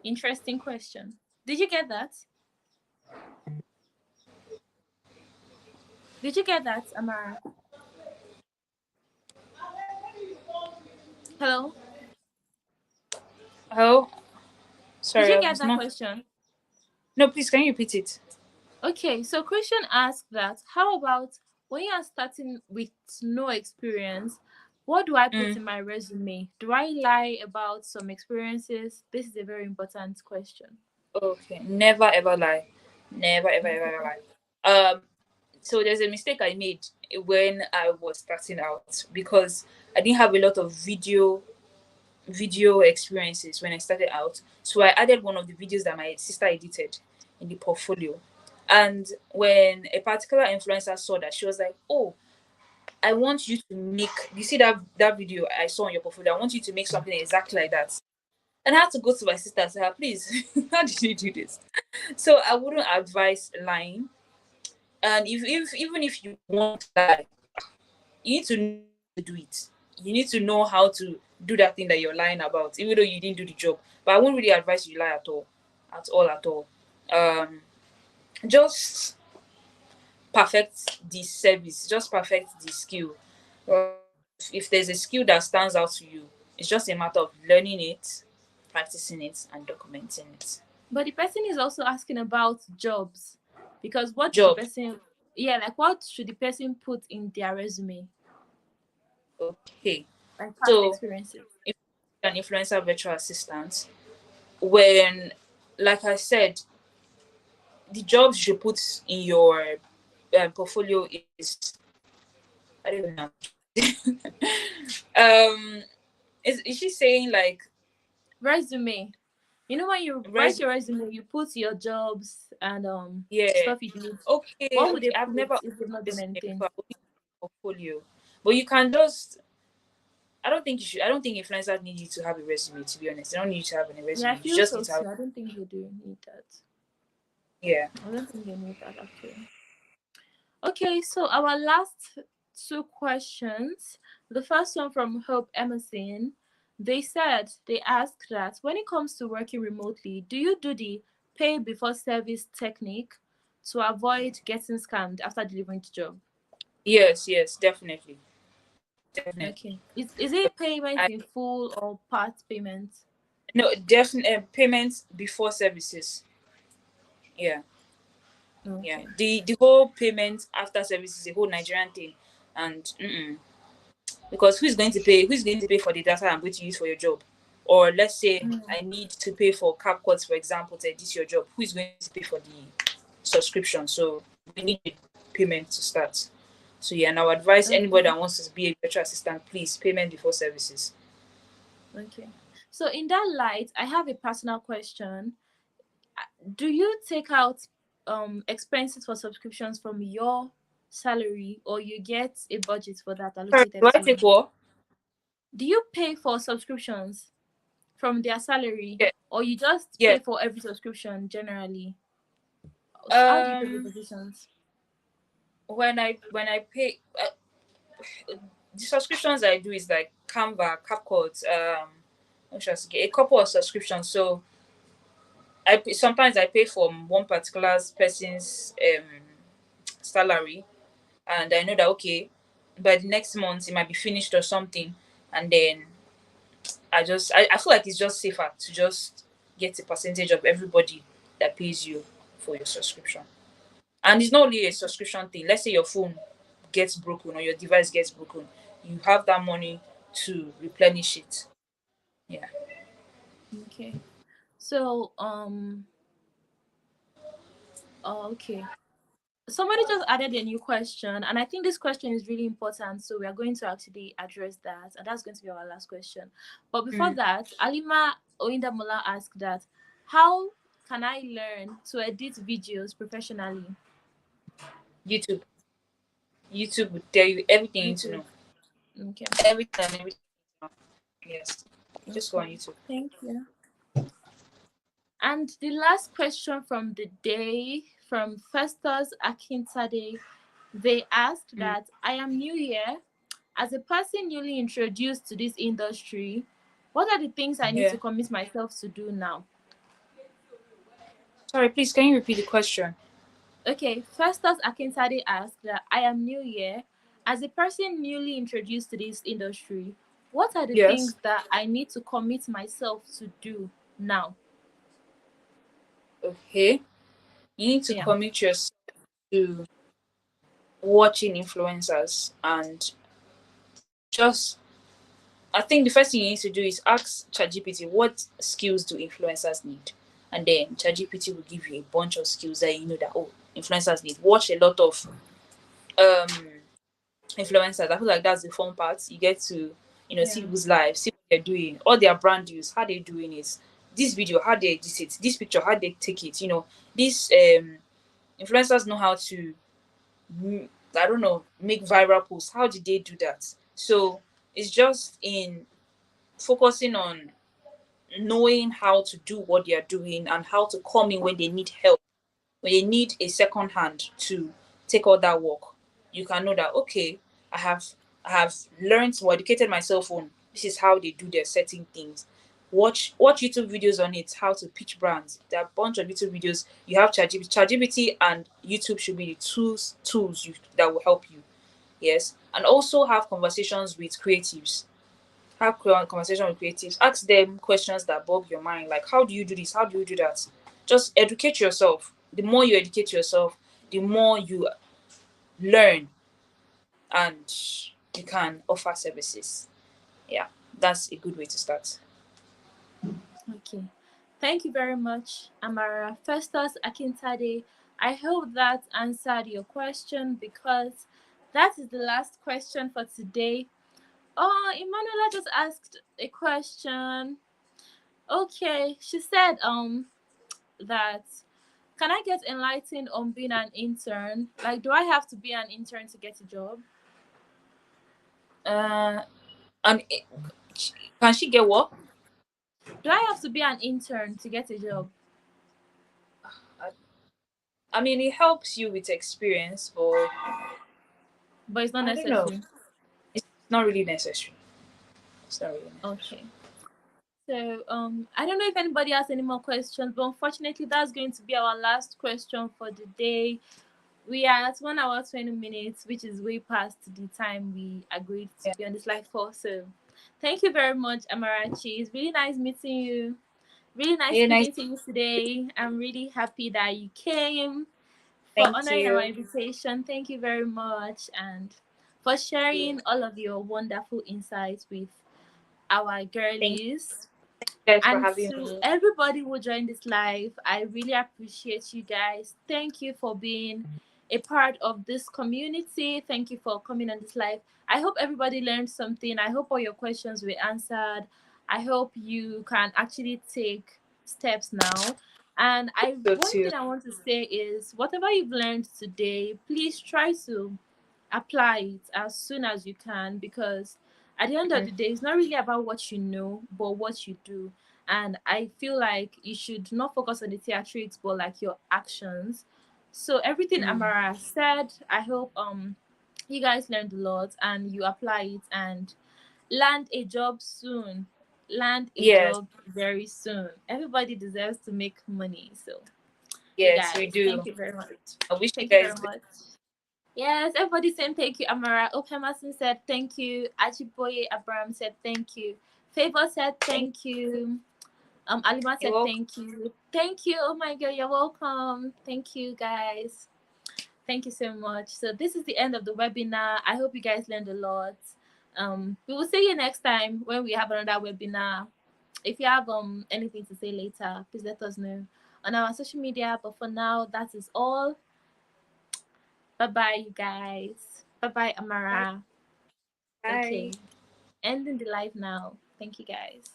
Interesting question. Did you get that? Did you get that, Amara? Hello? Oh, Did sorry, you I get was that not. question? No, please, can you repeat it? Okay, so Christian asked that how about when you are starting with no experience, what do I put Mm, in my resume? Do I lie about some experiences? This is a very important question. okay, never ever lie, never ever ever, ever Okay. lie. So there's a mistake I made when I was starting out because I didn't have a lot of video experiences when I started out. So I added one of the videos that my sister edited in the portfolio. And when a particular influencer saw that, she was like, "Oh, I want you to make, you see that video I saw on your portfolio, I want you to make something exactly like that. And I had to go to my sister and say, please, how did you do this? So I wouldn't advise lying. And if even if you want to lie, you need to know how to do it. You need to know how to do that thing that you're lying about, even though you didn't do the job. But I won't really advise you lie at all. At all, at all. Um just perfect the service, just perfect the skill. If there's a skill that stands out to you, it's just a matter of learning it, practicing it, and documenting it. But the person is also asking about jobs, because what did the Jobs. person, yeah, like what should the person put in their resume, Okay. like past So experiences? if you're an influencer virtual assistant, when, like I said, the jobs you should put in your portfolio is, I don't even know. um, is she saying like Resume. You know, when you write res? your resume, you put your jobs and Yeah. stuff you did. Okay. What would Okay. they I've put never if they've not done resume anything? before. I only portfolio, but you can just. I don't think you should. I don't think influencers need you to have a resume. To be honest, they don't need you to have any Yeah, I resume. You feel just so need to have. too. I don't think they do need that. Yeah. I don't think they need that actually. Okay, so our last two questions. The first one from Hope Emerson. They asked that when it comes to working remotely, do you do the pay before service technique to avoid getting scammed after delivering the job? Yes. Yes. Definitely. Definitely. Okay. Is it payment I in full or part payment? no definitely payments before services. Yeah. Yeah. Okay. The whole payment after service is a whole Nigerian thing, and because who's going to pay for the data I'm going to use for your job? Or let's say Mm, I need to pay for CapCuts, for example, to edit your job. Who is going to pay for the subscription? So we need the payment to start. So yeah, and I would advise anybody okay. that wants to be a virtual assistant, please payment before services. Okay. So in that light, I have a personal question. Do you take out expenses for subscriptions from your salary, or you get a budget for that Sorry, do allocated I to take you? what? Do you pay for subscriptions from their salary, Yeah, or you just yeah. pay for every subscription generally? How do you pay for Um, subscriptions? when I pay the subscriptions I do is like Canva, CapCut, what should I say, a couple of subscriptions. So sometimes I pay for one particular person's salary, and I know that okay, by the next month it might be finished or something, and then I feel like it's just safer to just get a percentage of everybody that pays you for your subscription. And it's not only a subscription thing. Let's say your phone gets broken or your device gets broken, you have that money to replenish it. Yeah. Okay. So okay. Somebody just added a new question, and I think this question is really important. So we are going to actually address that, and that's going to be our last question. But before Mm. that, Alima Oindamola asked that, how can I learn to edit videos professionally? YouTube. YouTube will tell you everything you need to YouTube. know. Okay. Everything and everything. Yes. Just go on Okay. YouTube. Thank you. And the last question from the day from Festus Akintade, they asked Mm. that, I am new here. As a person newly introduced to this industry, what are the things I need Yeah. to commit myself to do now? Sorry, please can you repeat the question? Okay, Festus Akintade asked that, I am new here. As a person newly introduced to this industry, what are the Yes. things that I need to commit myself to do now? Okay. You need to Yeah. commit yourself to watching influencers and just I think the first thing you need to do is ask ChatGPT what skills do influencers need, and then ChatGPT will give you a bunch of skills that you know that oh influencers need. Watch a lot of um influencers. I feel like that's the fun part. You get to see Yeah. people's lives, see what they're doing, all their brand deals, how they're doing it. This video, how they edit it. This picture, how they take it. These influencers know how to I don't know, make viral posts. How did they do that? So it's just in focusing on knowing how to do what they are doing and how to come in when they need help, when they need a second hand to take all that work. You can know that, okay, I have I have learned or educated myself on this is how they do their certain things. Watch YouTube videos on it, how to pitch brands. There are a bunch of YouTube videos. You have ChatGPT and YouTube should be the tools that will help you. Yes. And also have conversations with creatives. Have conversation with creatives. Ask them questions that bog your mind, like how do you do this? How do you do that? Just educate yourself. The more you educate yourself, the more you learn, and you can offer services. Yeah, that's a good way to start. Okay. Thank you very much, Amara. Festus Akintade, I hope that answered your question because that is the last question for today. Oh, Emanuela just asked a question. Okay, she said that can I get enlightened on being an intern? Like, do I have to be an intern to get a job? Uh, and can she get what? Do I have to be an intern to get a job? I, I mean, it helps you with experience, but But it's not I don't know. necessary. It's not really necessary. It's not really necessary. Okay. So I don't know if anybody has any more questions, but unfortunately that's going to be our last question for the day. We are at 1 hour 20 minutes, which is way past the time we agreed to Yeah. be on this live for. So thank you very much, Amarachi. It's really nice meeting you. Really nice Really nice. speaking to you today. I'm really happy that you came for Thank honoring our you. invitation. Thank you very much and for sharing all of your wonderful insights with our Thank girlies. you guys for And having to me. everybody who joined this live, I really appreciate you guys. Thank you for being a part of this community. Thank you for coming on this live. I hope everybody learned something. I hope all your questions were answered. I hope you can actually take steps now. And So one too. thing I want to say is whatever you've learned today, please try to apply it as soon as you can, because at the end of Mm, the day it's not really about what you know but what you do. And I feel like you should not focus on the theatrics but like your actions. So everything mm. Amara said, I hope you guys learned a lot and you apply it and land a job soon. Land a Yes, job very soon. Everybody deserves to make money. So you yes, we guys, thank do. you very much. I wish you Thank you guys very good. much. Yes, everybody saying thank you. Amara Opemason said thank you. Ajiboye Abraham said thank you. Favor said Thank thank you. Alima you. said Welcome. thank you. Thank you. Oh my god, you're welcome. Thank you guys. Thank you so much. So this is the end of the webinar. I hope you guys learned a lot. We will see you next time when we have another webinar. If you have anything to say later, please let us know on our social media. But for now, that is all. Bye bye, you guys. Bye bye, Bye. Amara. Bye. Okay, ending the live now. Thank you, guys.